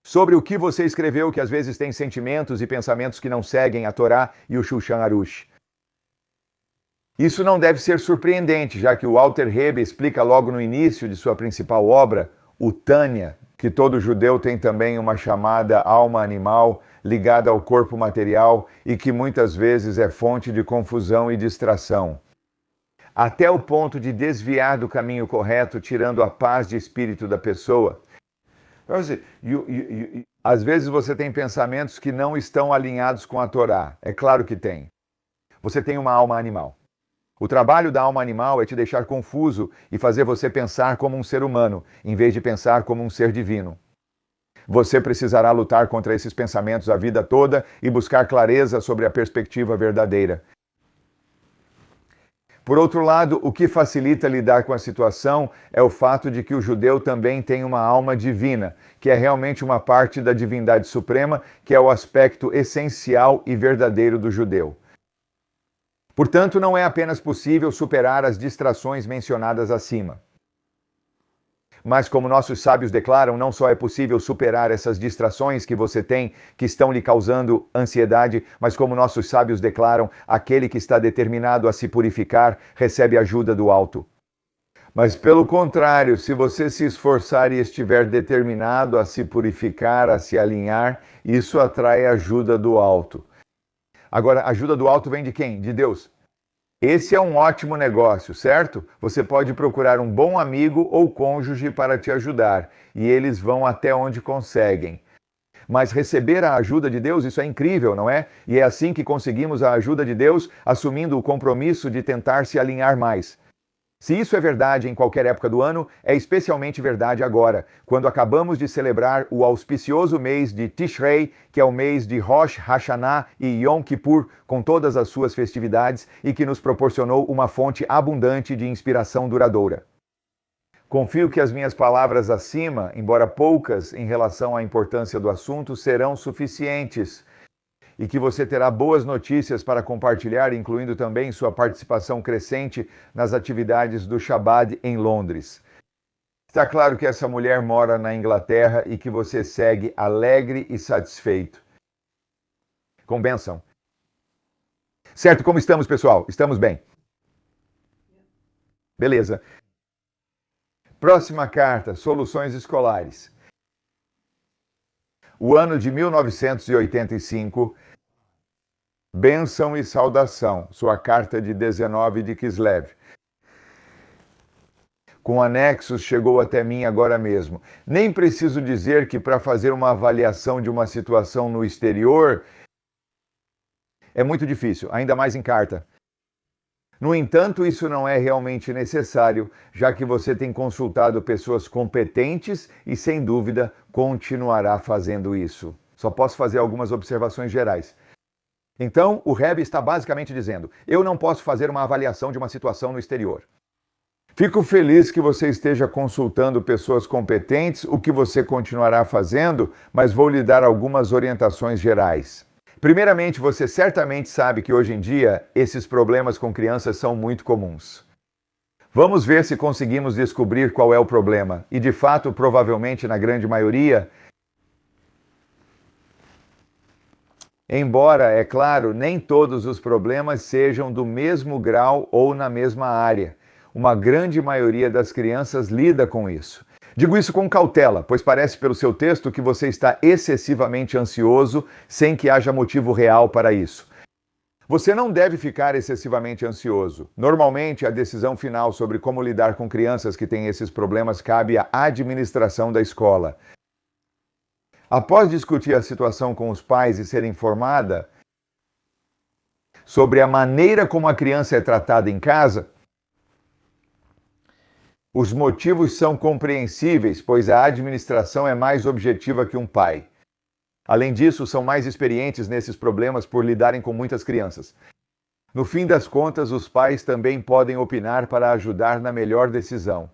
sobre o que você escreveu, que às vezes tem sentimentos e pensamentos que não seguem a Torá e o Shulchan Aruch. Isso não deve ser surpreendente, já que o Alter Rebbe explica logo no início de sua principal obra, o Tânia, que todo judeu tem também uma chamada alma animal ligada ao corpo material e que muitas vezes é fonte de confusão e distração, até o ponto de desviar do caminho correto, tirando a paz de espírito da pessoa. Então, assim, às vezes você tem pensamentos que não estão alinhados com a Torá. É claro que tem. Você tem uma alma animal. O trabalho da alma animal é te deixar confuso e fazer você pensar como um ser humano, em vez de pensar como um ser divino. Você precisará lutar contra esses pensamentos a vida toda e buscar clareza sobre a perspectiva verdadeira. Por outro lado, o que facilita lidar com a situação é o fato de que o judeu também tem uma alma divina, que é realmente uma parte da divindade suprema, que é o aspecto essencial e verdadeiro do judeu. Portanto, não é apenas possível superar as distrações mencionadas acima. Mas, como nossos sábios declaram, não só é possível superar essas distrações que você tem, que estão lhe causando ansiedade, mas como nossos sábios declaram, aquele que está determinado a se purificar recebe ajuda do alto. Mas, pelo contrário, se você se esforçar e estiver determinado a se purificar, a se alinhar, isso atrai ajuda do alto. Agora, a ajuda do alto vem de quem? De Deus. Esse é um ótimo negócio, certo? Você pode procurar um bom amigo ou cônjuge para te ajudar, e eles vão até onde conseguem. Mas receber a ajuda de Deus, isso é incrível, não é? E é assim que conseguimos a ajuda de Deus, assumindo o compromisso de tentar se alinhar mais. Se isso é verdade em qualquer época do ano, é especialmente verdade agora, quando acabamos de celebrar o auspicioso mês de Tishrei, que é o mês de Rosh Hashanah e Yom Kippur, com todas as suas festividades, e que nos proporcionou uma fonte abundante de inspiração duradoura. Confio que as minhas palavras acima, embora poucas em relação à importância do assunto, serão suficientes, e que você terá boas notícias para compartilhar, incluindo também sua participação crescente nas atividades do Shabbat em Londres. Está claro que essa mulher mora na Inglaterra e que você segue alegre e satisfeito. Com bênção. Certo, como estamos, pessoal? Estamos bem? Beleza. Próxima carta, soluções escolares. O ano de 1985, bênção e saudação, sua carta de 19 de Kislev. Com anexos, chegou até mim agora mesmo. Nem preciso dizer que para fazer uma avaliação de uma situação no exterior é muito difícil, ainda mais em carta. No entanto, isso não é realmente necessário, já que você tem consultado pessoas competentes e, sem dúvida, continuará fazendo isso. Só posso fazer algumas observações gerais. Então, o Rebbe está basicamente dizendo: eu não posso fazer uma avaliação de uma situação no exterior. Fico feliz que você esteja consultando pessoas competentes, o que você continuará fazendo, mas vou lhe dar algumas orientações gerais. Primeiramente, você certamente sabe que hoje em dia esses problemas com crianças são muito comuns. Vamos ver se conseguimos descobrir qual é o problema. E de fato, provavelmente na grande maioria, embora, é claro, nem todos os problemas sejam do mesmo grau ou na mesma área, uma grande maioria das crianças lida com isso. Digo isso com cautela, pois parece pelo seu texto que você está excessivamente ansioso sem que haja motivo real para isso. Você não deve ficar excessivamente ansioso. Normalmente, a decisão final sobre como lidar com crianças que têm esses problemas cabe à administração da escola. Após discutir a situação com os pais e ser informada sobre a maneira como a criança é tratada em casa, os motivos são compreensíveis, pois a administração é mais objetiva que um pai. Além disso, são mais experientes nesses problemas por lidarem com muitas crianças. No fim das contas, os pais também podem opinar para ajudar na melhor decisão.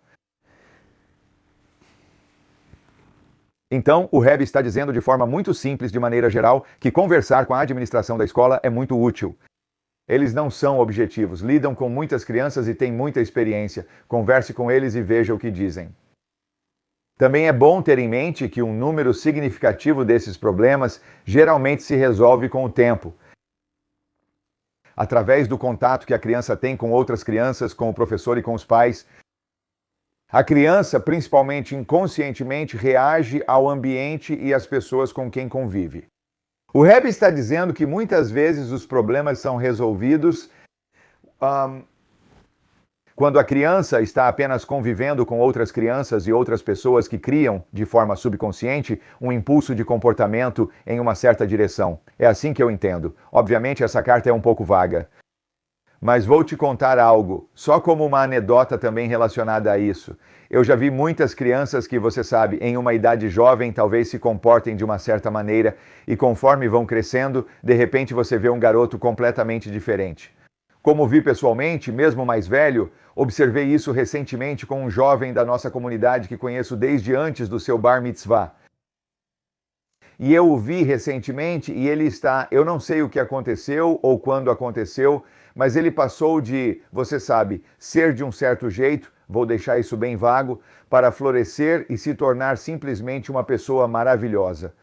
Então, o Rebbe está dizendo de forma muito simples, de maneira geral, que conversar com a administração da escola é muito útil. Eles não são objetivos, lidam com muitas crianças e têm muita experiência. Converse com eles e veja o que dizem. Também é bom ter em mente que um número significativo desses problemas geralmente se resolve com o tempo, através do contato que a criança tem com outras crianças, com o professor e com os pais. A criança, principalmente inconscientemente, reage ao ambiente e às pessoas com quem convive. O Rebbe está dizendo que muitas vezes os problemas são resolvidos quando a criança está apenas convivendo com outras crianças e outras pessoas que criam, de forma subconsciente, um impulso de comportamento em uma certa direção. É assim que eu entendo. Obviamente, essa carta é um pouco vaga. Mas vou te contar algo, só como uma anedota também relacionada a isso. Eu já vi muitas crianças que, você sabe, em uma idade jovem talvez se comportem de uma certa maneira e conforme vão crescendo, de repente você vê um garoto completamente diferente. Como vi pessoalmente, mesmo mais velho, observei isso recentemente com um jovem da nossa comunidade que conheço desde antes do seu bar mitzvah. E eu o vi recentemente e ele está, eu não sei o que aconteceu ou quando aconteceu, mas ele passou de, você sabe, ser de um certo jeito, vou deixar isso bem vago, para florescer e se tornar simplesmente uma pessoa maravilhosa.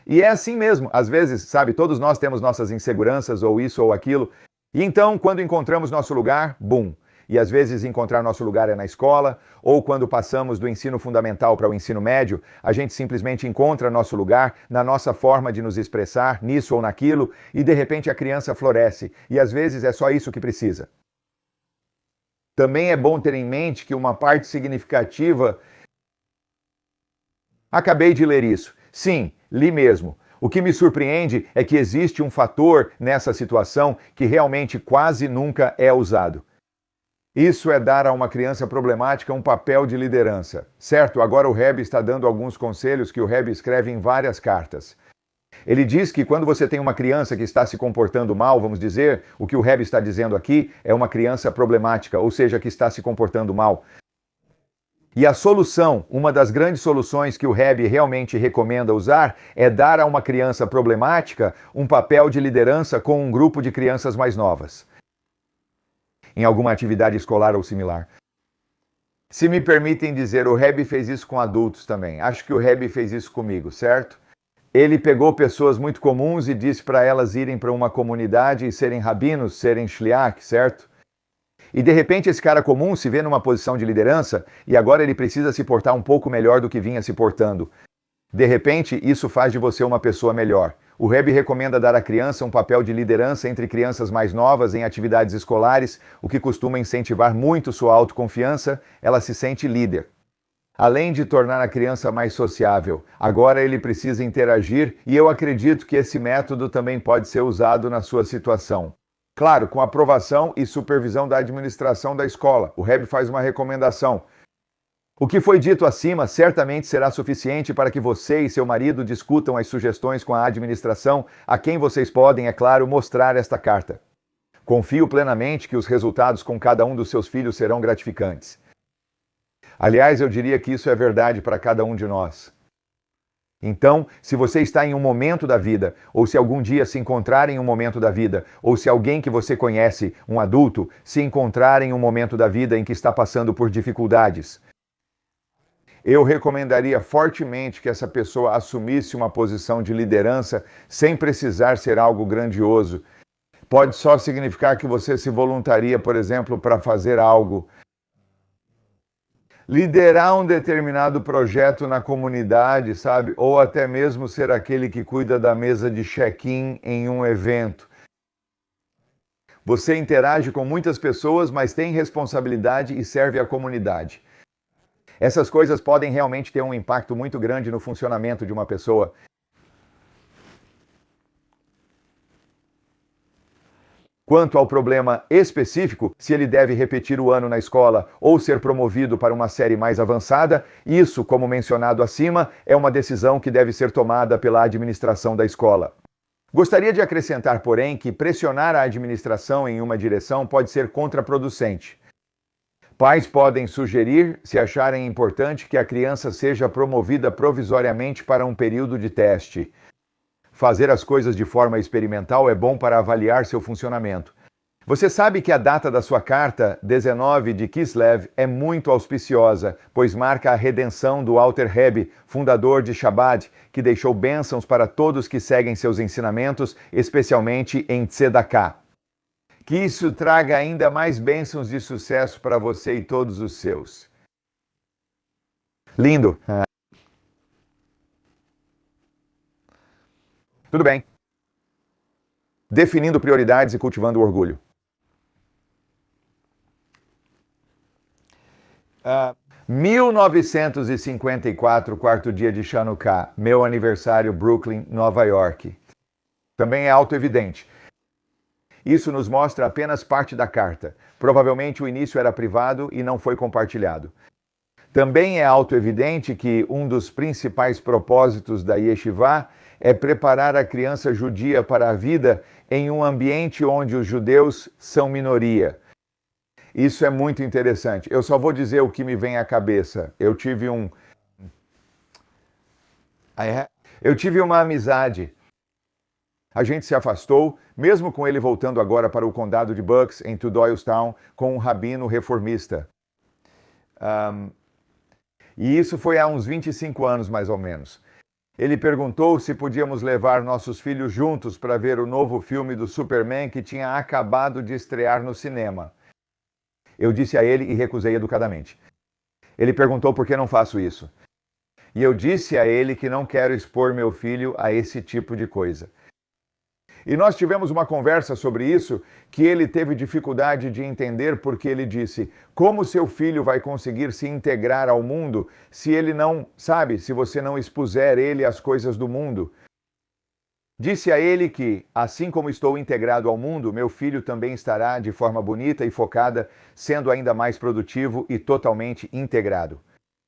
E é assim mesmo, às vezes, sabe, todos nós temos nossas inseguranças ou isso ou aquilo, e então, quando encontramos nosso lugar, bum! E às vezes encontrar nosso lugar é na escola, ou quando passamos do ensino fundamental para o ensino médio, a gente simplesmente encontra nosso lugar na nossa forma de nos expressar, nisso ou naquilo, e de repente a criança floresce, e às vezes é só isso que precisa. Também é bom ter em mente que uma parte significativa... Acabei de ler isso. Sim, li mesmo. O que me surpreende é que existe um fator nessa situação que realmente quase nunca é usado. Isso é dar a uma criança problemática um papel de liderança. Certo, agora o Rebbe está dando alguns conselhos que o Rebbe escreve em várias cartas. Ele diz que quando você tem uma criança que está se comportando mal, vamos dizer, o que o Rebbe está dizendo aqui é uma criança problemática, ou seja, que está se comportando mal. E a solução, uma das grandes soluções que o Rebbe realmente recomenda usar, é dar a uma criança problemática um papel de liderança com um grupo de crianças mais novas, em alguma atividade escolar ou similar. Se me permitem dizer, o Rebbe fez isso com adultos também. Acho que o Rebbe fez isso comigo, certo? Ele pegou pessoas muito comuns e disse para elas irem para uma comunidade e serem rabinos, serem shliach, certo? E de repente esse cara comum se vê numa posição de liderança e agora ele precisa se portar um pouco melhor do que vinha se portando. De repente, isso faz de você uma pessoa melhor. O Rebbe recomenda dar à criança um papel de liderança entre crianças mais novas em atividades escolares, o que costuma incentivar muito sua autoconfiança, ela se sente líder. Além de tornar a criança mais sociável, agora ele precisa interagir e eu acredito que esse método também pode ser usado na sua situação. Claro, com aprovação e supervisão da administração da escola. O Rebbe faz uma recomendação. O que foi dito acima certamente será suficiente para que você e seu marido discutam as sugestões com a administração, a quem vocês podem, é claro, mostrar esta carta. Confio plenamente que os resultados com cada um dos seus filhos serão gratificantes. Aliás, eu diria que isso é verdade para cada um de nós. Então, se você está em um momento da vida, ou se algum dia se encontrar em um momento da vida, ou se alguém que você conhece, um adulto, se encontrar em um momento da vida em que está passando por dificuldades, eu recomendaria fortemente que essa pessoa assumisse uma posição de liderança sem precisar ser algo grandioso. Pode só significar que você se voluntaria, por exemplo, para fazer algo. Liderar um determinado projeto na comunidade, sabe? Ou até mesmo ser aquele que cuida da mesa de check-in em um evento. Você interage com muitas pessoas, mas tem responsabilidade e serve à comunidade. Essas coisas podem realmente ter um impacto muito grande no funcionamento de uma pessoa. Quanto ao problema específico, se ele deve repetir o ano na escola ou ser promovido para uma série mais avançada, isso, como mencionado acima, é uma decisão que deve ser tomada pela administração da escola. Gostaria de acrescentar, porém, que pressionar a administração em uma direção pode ser contraproducente. Pais podem sugerir, se acharem importante, que a criança seja promovida provisoriamente para um período de teste. Fazer as coisas de forma experimental é bom para avaliar seu funcionamento. Você sabe que a data da sua carta, 19 de Kislev, é muito auspiciosa, pois marca a redenção do Alter Rebbe, fundador de Chabad, que deixou bênçãos para todos que seguem seus ensinamentos, especialmente em Tzedakah. Que isso traga ainda mais bênçãos de sucesso para você e todos os seus. Lindo. Tudo bem. Definindo prioridades e cultivando o orgulho. 1954, quarto dia de Chanukah, meu aniversário, Brooklyn, Nova York. Também é autoevidente. Isso nos mostra apenas parte da carta. Provavelmente o início era privado e não foi compartilhado. Também é autoevidente que um dos principais propósitos da Yeshivá é preparar a criança judia para a vida em um ambiente onde os judeus são minoria. Isso é muito interessante. Eu só vou dizer o que me vem à cabeça. Eu tive uma amizade. A gente se afastou, mesmo com ele voltando agora para o condado de Bucks, em Doylestown, com um rabino reformista. E isso foi há uns 25 anos, mais ou menos. Ele perguntou se podíamos levar nossos filhos juntos para ver o novo filme do Superman que tinha acabado de estrear no cinema. Eu disse a ele e recusei educadamente. Ele perguntou por que não faço isso. E eu disse a ele que não quero expor meu filho a esse tipo de coisa. E nós tivemos uma conversa sobre isso que ele teve dificuldade de entender porque ele disse: como seu filho vai conseguir se integrar ao mundo se ele não, se você não expuser ele às coisas do mundo? Disse a ele que, assim como estou integrado ao mundo, meu filho também estará de forma bonita e focada, sendo ainda mais produtivo e totalmente integrado.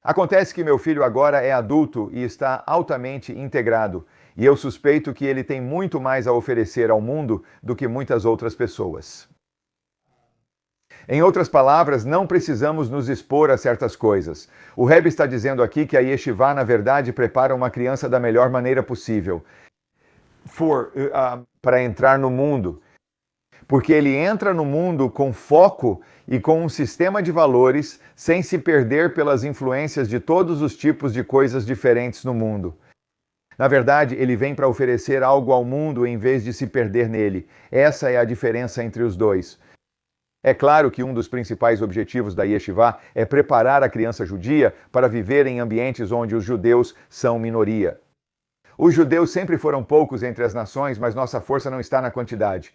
Acontece que meu filho agora é adulto e está altamente integrado, e eu suspeito que ele tem muito mais a oferecer ao mundo do que muitas outras pessoas. Em outras palavras, não precisamos nos expor a certas coisas. O Rebbe está dizendo aqui que a Yeshivá, na verdade, prepara uma criança da melhor maneira possível para entrar no mundo. Porque ele entra no mundo com foco e com um sistema de valores, sem se perder pelas influências de todos os tipos de coisas diferentes no mundo. Na verdade, ele vem para oferecer algo ao mundo em vez de se perder nele. Essa é a diferença entre os dois. É claro que um dos principais objetivos da Yeshivá é preparar a criança judia para viver em ambientes onde os judeus são minoria. Os judeus sempre foram poucos entre as nações, mas nossa força não está na quantidade.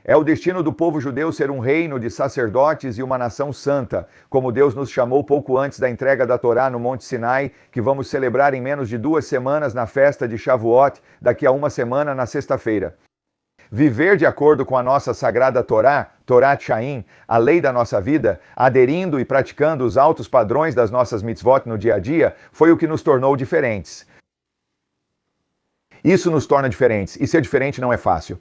É o destino do povo judeu ser um reino de sacerdotes e uma nação santa, como Deus nos chamou pouco antes da entrega da Torá no Monte Sinai, que vamos celebrar em menos de 2 semanas na festa de Shavuot, daqui a 1 semana na sexta-feira. Viver de acordo com a nossa sagrada Torá, Torat Chaim, a lei da nossa vida, aderindo e praticando os altos padrões das nossas mitzvot no dia a dia, foi o que nos tornou diferentes. Isso nos torna diferentes, e ser diferente não é fácil.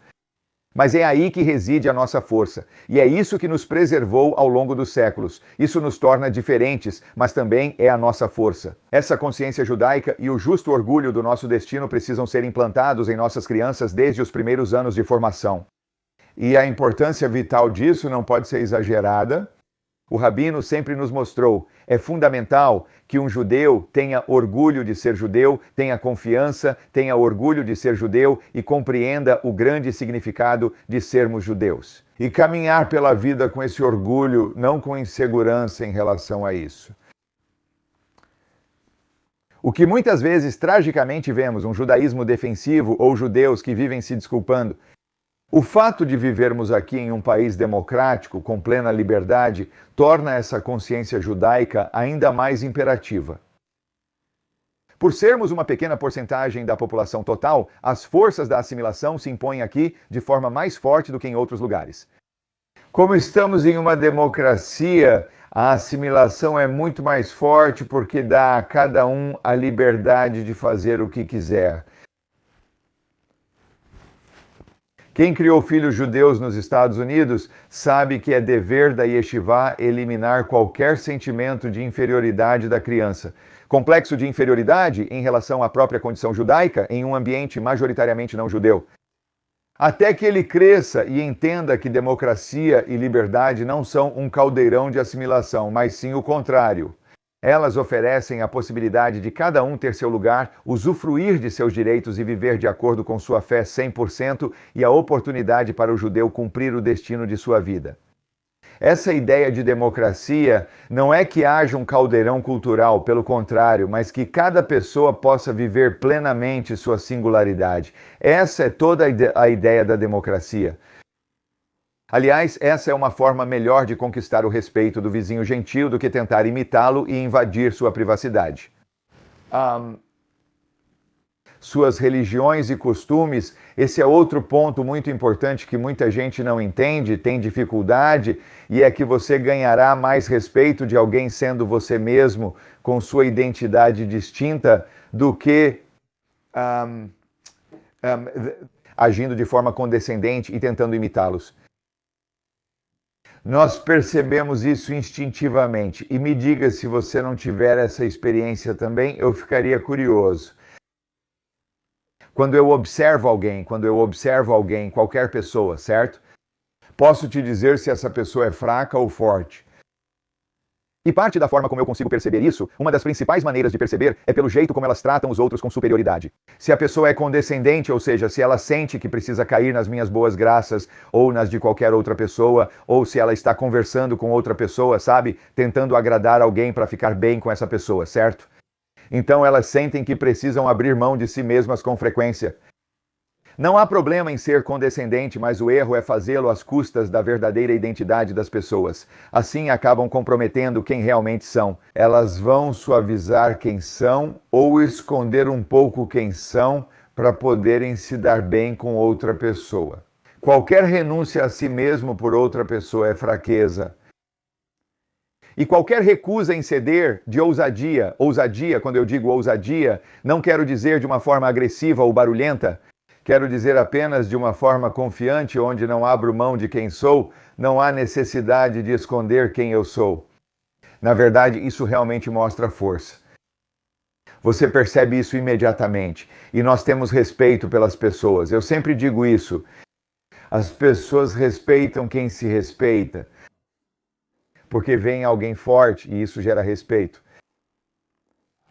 Mas é aí que reside a nossa força, e é isso que nos preservou ao longo dos séculos. Isso nos torna diferentes, mas também é a nossa força. Essa consciência judaica e o justo orgulho do nosso destino precisam ser implantados em nossas crianças desde os primeiros anos de formação. E a importância vital disso não pode ser exagerada. O Rabino sempre nos mostrou, é fundamental que um judeu tenha orgulho de ser judeu, tenha confiança, tenha orgulho de ser judeu e compreenda o grande significado de sermos judeus. E caminhar pela vida com esse orgulho, não com insegurança em relação a isso. O que muitas vezes tragicamente vemos, um judaísmo defensivo ou judeus que vivem se desculpando. O fato de vivermos aqui em um país democrático, com plena liberdade, torna essa consciência judaica ainda mais imperativa. Por sermos uma pequena porcentagem da população total, as forças da assimilação se impõem aqui de forma mais forte do que em outros lugares. Como estamos em uma democracia, a assimilação é muito mais forte porque dá a cada um a liberdade de fazer o que quiser. Quem criou filhos judeus nos Estados Unidos sabe que é dever da Yeshivá eliminar qualquer sentimento de inferioridade da criança. Complexo de inferioridade em relação à própria condição judaica em um ambiente majoritariamente não judeu. Até que ele cresça e entenda que democracia e liberdade não são um caldeirão de assimilação, mas sim o contrário. Elas oferecem a possibilidade de cada um ter seu lugar, usufruir de seus direitos e viver de acordo com sua fé 100% e a oportunidade para o judeu cumprir o destino de sua vida. Essa ideia de democracia não é que haja um caldeirão cultural, pelo contrário, mas que cada pessoa possa viver plenamente sua singularidade. Essa é toda a ideia da democracia. Aliás, essa é uma forma melhor de conquistar o respeito do vizinho gentil do que tentar imitá-lo e invadir sua privacidade. Suas religiões e costumes, esse é outro ponto muito importante que muita gente não entende, tem dificuldade, e é que você ganhará mais respeito de alguém sendo você mesmo, com sua identidade distinta, do que agindo de forma condescendente e tentando imitá-los. Nós percebemos isso instintivamente, e me diga se você não tiver essa experiência também, eu ficaria curioso. Quando eu observo alguém, qualquer pessoa, certo? Posso te dizer se essa pessoa é fraca ou forte. E parte da forma como eu consigo perceber isso, uma das principais maneiras de perceber é pelo jeito como elas tratam os outros com superioridade. Se a pessoa é condescendente, ou seja, se ela sente que precisa cair nas minhas boas graças ou nas de qualquer outra pessoa, ou se ela está conversando com outra pessoa, sabe? Tentando agradar alguém para ficar bem com essa pessoa, certo? Então elas sentem que precisam abrir mão de si mesmas com frequência. Não há problema em ser condescendente, mas o erro é fazê-lo às custas da verdadeira identidade das pessoas. Assim acabam comprometendo quem realmente são. Elas vão suavizar quem são ou esconder um pouco quem são para poderem se dar bem com outra pessoa. Qualquer renúncia a si mesmo por outra pessoa é fraqueza. E qualquer recusa em ceder de ousadia, quando eu digo ousadia, não quero dizer de uma forma agressiva ou barulhenta, quero dizer apenas de uma forma confiante, onde não abro mão de quem sou, não há necessidade de esconder quem eu sou. Na verdade, isso realmente mostra força. Você percebe isso imediatamente. E nós temos respeito pelas pessoas. Eu sempre digo isso. As pessoas respeitam quem se respeita. Porque vem alguém forte e isso gera respeito.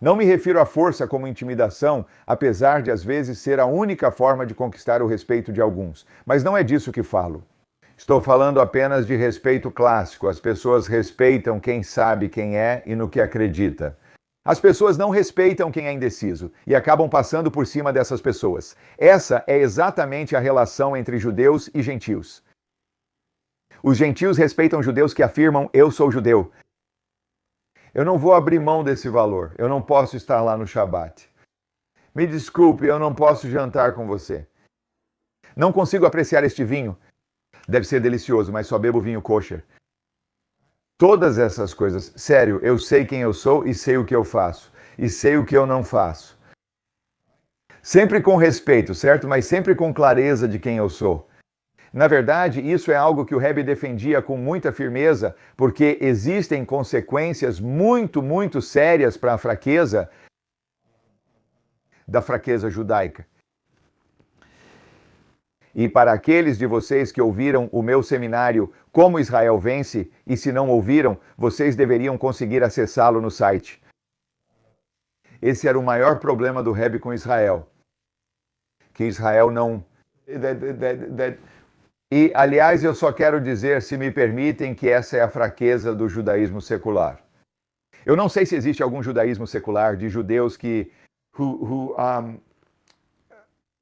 Não me refiro à força como intimidação, apesar de às vezes ser a única forma de conquistar o respeito de alguns. Mas não é disso que falo. Estou falando apenas de respeito clássico. As pessoas respeitam quem sabe quem é e no que acredita. As pessoas não respeitam quem é indeciso e acabam passando por cima dessas pessoas. Essa é exatamente a relação entre judeus e gentios. Os gentios respeitam judeus que afirmam: eu sou judeu. Eu não vou abrir mão desse valor. Eu não posso estar lá no Shabat. Me desculpe, eu não posso jantar com você. Não consigo apreciar este vinho. Deve ser delicioso, mas só bebo vinho kosher. Todas essas coisas. Sério, eu sei quem eu sou e sei o que eu faço. E sei o que eu não faço. Sempre com respeito, certo? Mas sempre com clareza de quem eu sou. Na verdade, isso é algo que o Rebbe defendia com muita firmeza, porque existem consequências muito sérias para a fraqueza da fraqueza judaica. E para aqueles de vocês que ouviram o meu seminário Como Israel Vence, e se não ouviram, vocês deveriam conseguir acessá-lo no site. Esse era o maior problema do Rebbe com Israel. Que Israel não... E, aliás, eu só quero dizer, se me permitem, que essa é a fraqueza do judaísmo secular. Eu não sei se existe algum judaísmo secular de judeus que...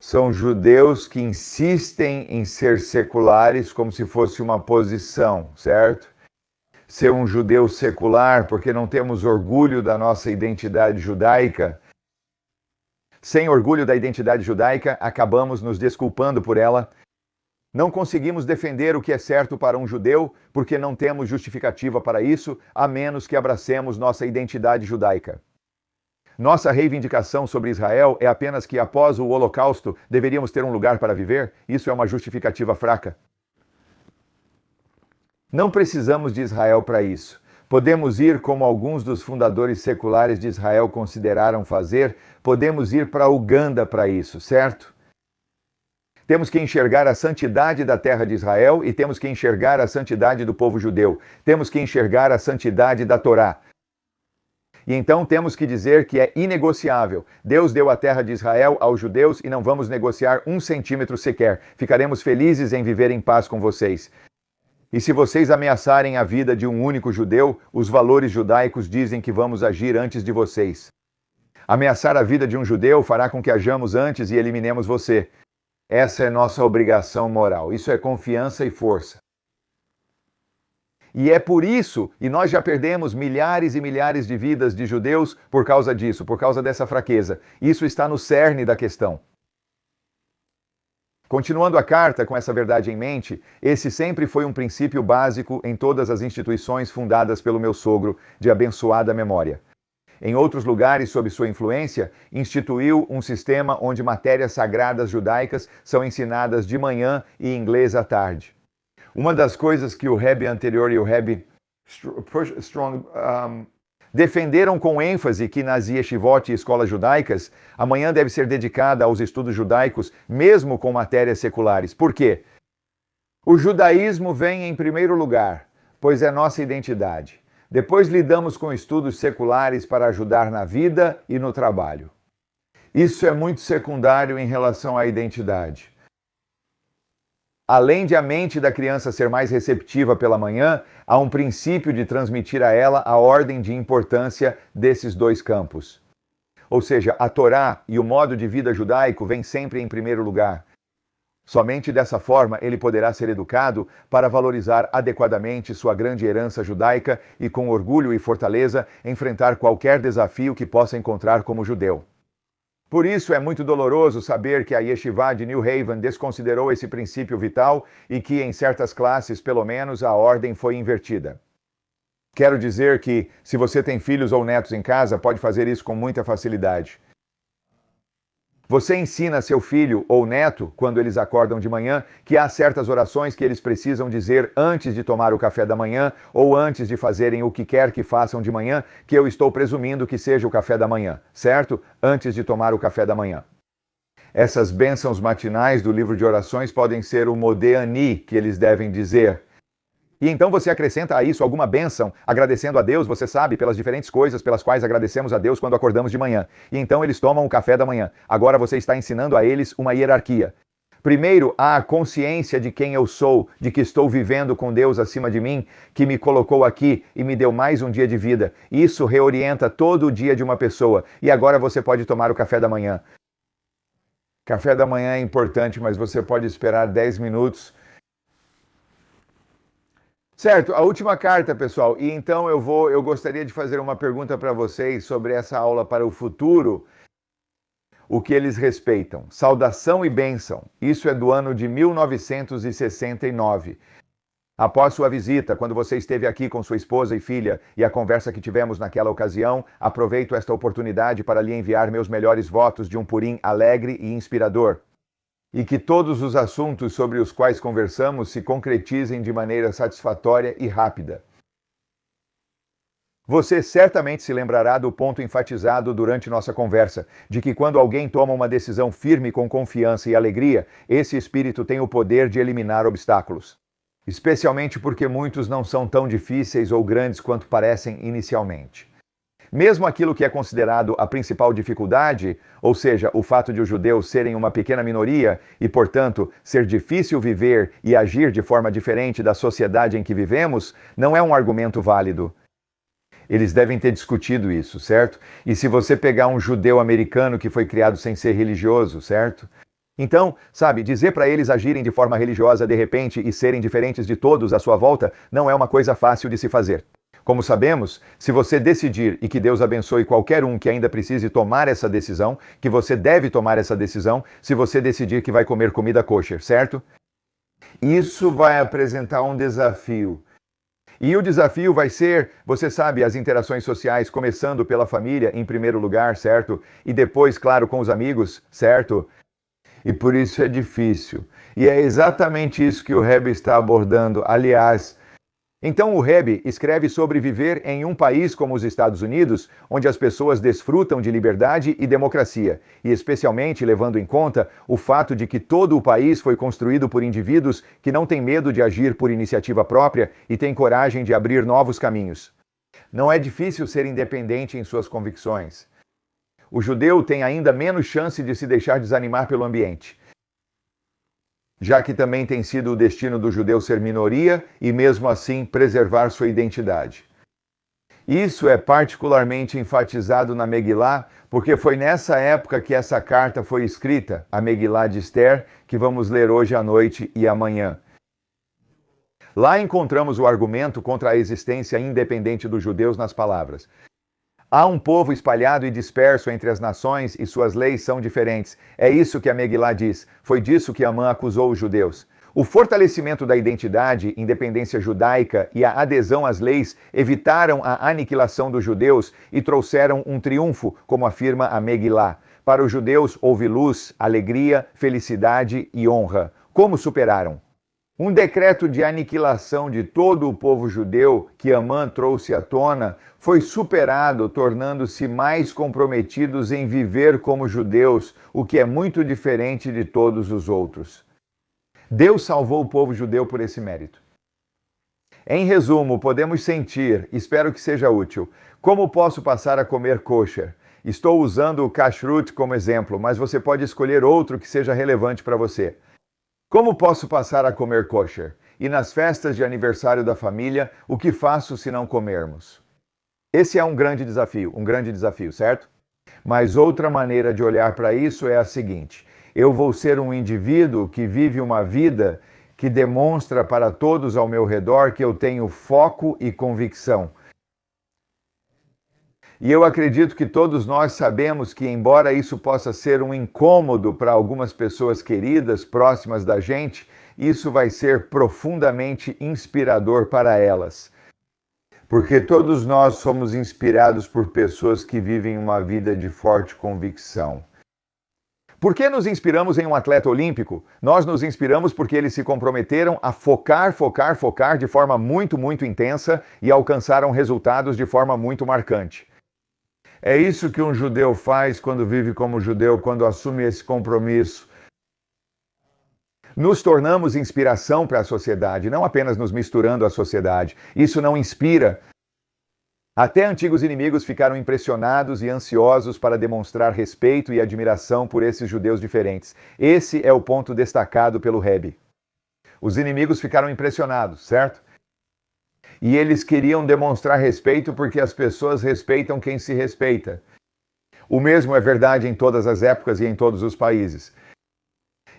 São judeus que insistem em ser seculares como se fosse uma posição, certo? Ser um judeu secular porque não temos orgulho da nossa identidade judaica. Sem orgulho da identidade judaica, acabamos nos desculpando por ela. Não conseguimos defender o que é certo para um judeu porque não temos justificativa para isso, a menos que abracemos nossa identidade judaica. Nossa reivindicação sobre Israel é apenas que, após o Holocausto, deveríamos ter um lugar para viver? Isso é uma justificativa fraca. Não precisamos de Israel para isso. Podemos ir como alguns dos fundadores seculares de Israel consideraram fazer, podemos ir para Uganda para isso, certo? Temos que enxergar a santidade da terra de Israel e temos que enxergar a santidade do povo judeu. Temos que enxergar a santidade da Torá. E então temos que dizer que é inegociável. Deus deu a terra de Israel aos judeus e não vamos negociar 1 centímetro sequer. Ficaremos felizes em viver em paz com vocês. E se vocês ameaçarem a vida de um único judeu, os valores judaicos dizem que vamos agir antes de vocês. Ameaçar a vida de um judeu fará com que hajamos antes e eliminemos você. Essa é nossa obrigação moral. Isso é confiança e força. E é por isso, e nós já perdemos milhares e milhares de vidas de judeus por causa disso, por causa dessa fraqueza. Isso está no cerne da questão. Continuando a carta com essa verdade em mente, esse sempre foi um princípio básico em todas as instituições fundadas pelo meu sogro, de abençoada memória. Em outros lugares, sob sua influência, instituiu um sistema onde matérias sagradas judaicas são ensinadas de manhã e inglês à tarde. Uma das coisas que o Rebbe anterior e o Rebbe Strong defenderam com ênfase que nas yeshivot e escolas judaicas, a manhã deve ser dedicada aos estudos judaicos, mesmo com matérias seculares. Por quê? O judaísmo vem em primeiro lugar, pois é nossa identidade. Depois lidamos com estudos seculares para ajudar na vida e no trabalho. Isso é muito secundário em relação à identidade. Além de a mente da criança ser mais receptiva pela manhã, há um princípio de transmitir a ela a ordem de importância desses dois campos. Ou seja, a Torá e o modo de vida judaico vêm sempre em primeiro lugar. Somente dessa forma ele poderá ser educado para valorizar adequadamente sua grande herança judaica e, com orgulho e fortaleza, enfrentar qualquer desafio que possa encontrar como judeu. Por isso é muito doloroso saber que a Yeshiva de New Haven desconsiderou esse princípio vital e que, em certas classes, pelo menos, a ordem foi invertida. Quero dizer que, se você tem filhos ou netos em casa, pode fazer isso com muita facilidade. Você ensina a seu filho ou neto, quando eles acordam de manhã, que há certas orações que eles precisam dizer antes de tomar o café da manhã ou antes de fazerem o que quer que façam de manhã, que eu estou presumindo que seja o café da manhã, certo? Antes de tomar o café da manhã. Essas bênçãos matinais do livro de orações podem ser o Modeh Ani, que eles devem dizer. E então você acrescenta a isso alguma bênção, agradecendo a Deus, você sabe, pelas diferentes coisas pelas quais agradecemos a Deus quando acordamos de manhã. E então eles tomam o café da manhã. Agora você está ensinando a eles uma hierarquia. Primeiro, há a consciência de quem eu sou, de que estou vivendo com Deus acima de mim, que me colocou aqui e me deu mais um dia de vida. Isso reorienta todo o dia de uma pessoa. E agora você pode tomar o café da manhã. Café da manhã é importante, mas você pode esperar 10 minutos. Certo, a última carta, pessoal. E então eu gostaria de fazer uma pergunta para vocês sobre essa aula para o futuro. O que eles respeitam. Saudação e bênção. Isso é do ano de 1969. Após sua visita, quando você esteve aqui com sua esposa e filha e a conversa que tivemos naquela ocasião, aproveito esta oportunidade para lhe enviar meus melhores votos de um Purim alegre e inspirador. E que todos os assuntos sobre os quais conversamos se concretizem de maneira satisfatória e rápida. Você certamente se lembrará do ponto enfatizado durante nossa conversa, de que quando alguém toma uma decisão firme com confiança e alegria, esse espírito tem o poder de eliminar obstáculos. Especialmente porque muitos não são tão difíceis ou grandes quanto parecem inicialmente. Mesmo aquilo que é considerado a principal dificuldade, ou seja, o fato de os judeus serem uma pequena minoria e, portanto, ser difícil viver e agir de forma diferente da sociedade em que vivemos, não é um argumento válido. Eles devem ter discutido isso, certo? E se você pegar um judeu americano que foi criado sem ser religioso, certo? Então, sabe, dizer para eles agirem de forma religiosa de repente e serem diferentes de todos à sua volta não é uma coisa fácil de se fazer. Como sabemos, se você decidir, e que Deus abençoe qualquer um que ainda precise tomar essa decisão, que você deve tomar essa decisão, se você decidir que vai comer comida kosher, certo? Isso vai apresentar um desafio. E o desafio vai ser, você sabe, as interações sociais, começando pela família, em primeiro lugar, certo? E depois, claro, com os amigos, certo? E por isso é difícil. E é exatamente isso que o Rebbe está abordando. Aliás, Então o Rebbe escreve sobre viver em um país como os Estados Unidos, onde as pessoas desfrutam de liberdade e democracia, e especialmente levando em conta o fato de que todo o país foi construído por indivíduos que não têm medo de agir por iniciativa própria e têm coragem de abrir novos caminhos. Não é difícil ser independente em suas convicções. O judeu tem ainda menos chance de se deixar desanimar pelo ambiente, já que também tem sido o destino do judeu ser minoria e, mesmo assim, preservar sua identidade. Isso é particularmente enfatizado na Megilá, porque foi nessa época que essa carta foi escrita, a Megilá de Esther, que vamos ler hoje à noite e amanhã. Lá encontramos o argumento contra a existência independente dos judeus nas palavras: há um povo espalhado e disperso entre as nações e suas leis são diferentes. É isso que a Megilá diz. Foi disso que Amã acusou os judeus. O fortalecimento da identidade, independência judaica e a adesão às leis evitaram a aniquilação dos judeus e trouxeram um triunfo, como afirma a Megilá. Para os judeus houve luz, alegria, felicidade e honra. Como superaram? Um decreto de aniquilação de todo o povo judeu que Amã trouxe à tona foi superado, tornando-se mais comprometidos em viver como judeus, o que é muito diferente de todos os outros. Deus salvou o povo judeu por esse mérito. Em resumo, podemos sentir, espero que seja útil, como posso passar a comer kosher. Estou usando o kashrut como exemplo, mas você pode escolher outro que seja relevante para você. Como posso passar a comer kosher? E nas festas de aniversário da família, o que faço se não comermos? Esse é um grande desafio, certo? Mas outra maneira de olhar para isso é a seguinte: eu vou ser um indivíduo que vive uma vida que demonstra para todos ao meu redor que eu tenho foco e convicção. E eu acredito que todos nós sabemos que, embora isso possa ser um incômodo para algumas pessoas queridas, próximas da gente, isso vai ser profundamente inspirador para elas. Porque todos nós somos inspirados por pessoas que vivem uma vida de forte convicção. Por que nos inspiramos em um atleta olímpico? Nós nos inspiramos porque eles se comprometeram a focar de forma muito intensa e alcançaram resultados de forma muito marcante. É isso que um judeu faz quando vive como judeu, quando assume esse compromisso. Nos tornamos inspiração para a sociedade, não apenas nos misturando à sociedade. Isso não inspira. Até antigos inimigos ficaram impressionados e ansiosos para demonstrar respeito e admiração por esses judeus diferentes. Esse é o ponto destacado pelo Rebbe. Os inimigos ficaram impressionados, certo? E eles queriam demonstrar respeito porque as pessoas respeitam quem se respeita. O mesmo é verdade em todas as épocas e em todos os países.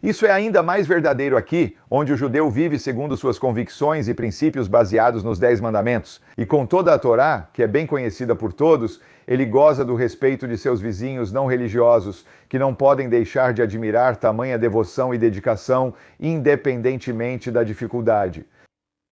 Isso é ainda mais verdadeiro aqui, onde o judeu vive segundo suas convicções e princípios baseados nos 10 mandamentos. E com toda a Torá, que é bem conhecida por todos, ele goza do respeito de seus vizinhos não religiosos, que não podem deixar de admirar tamanha devoção e dedicação, independentemente da dificuldade.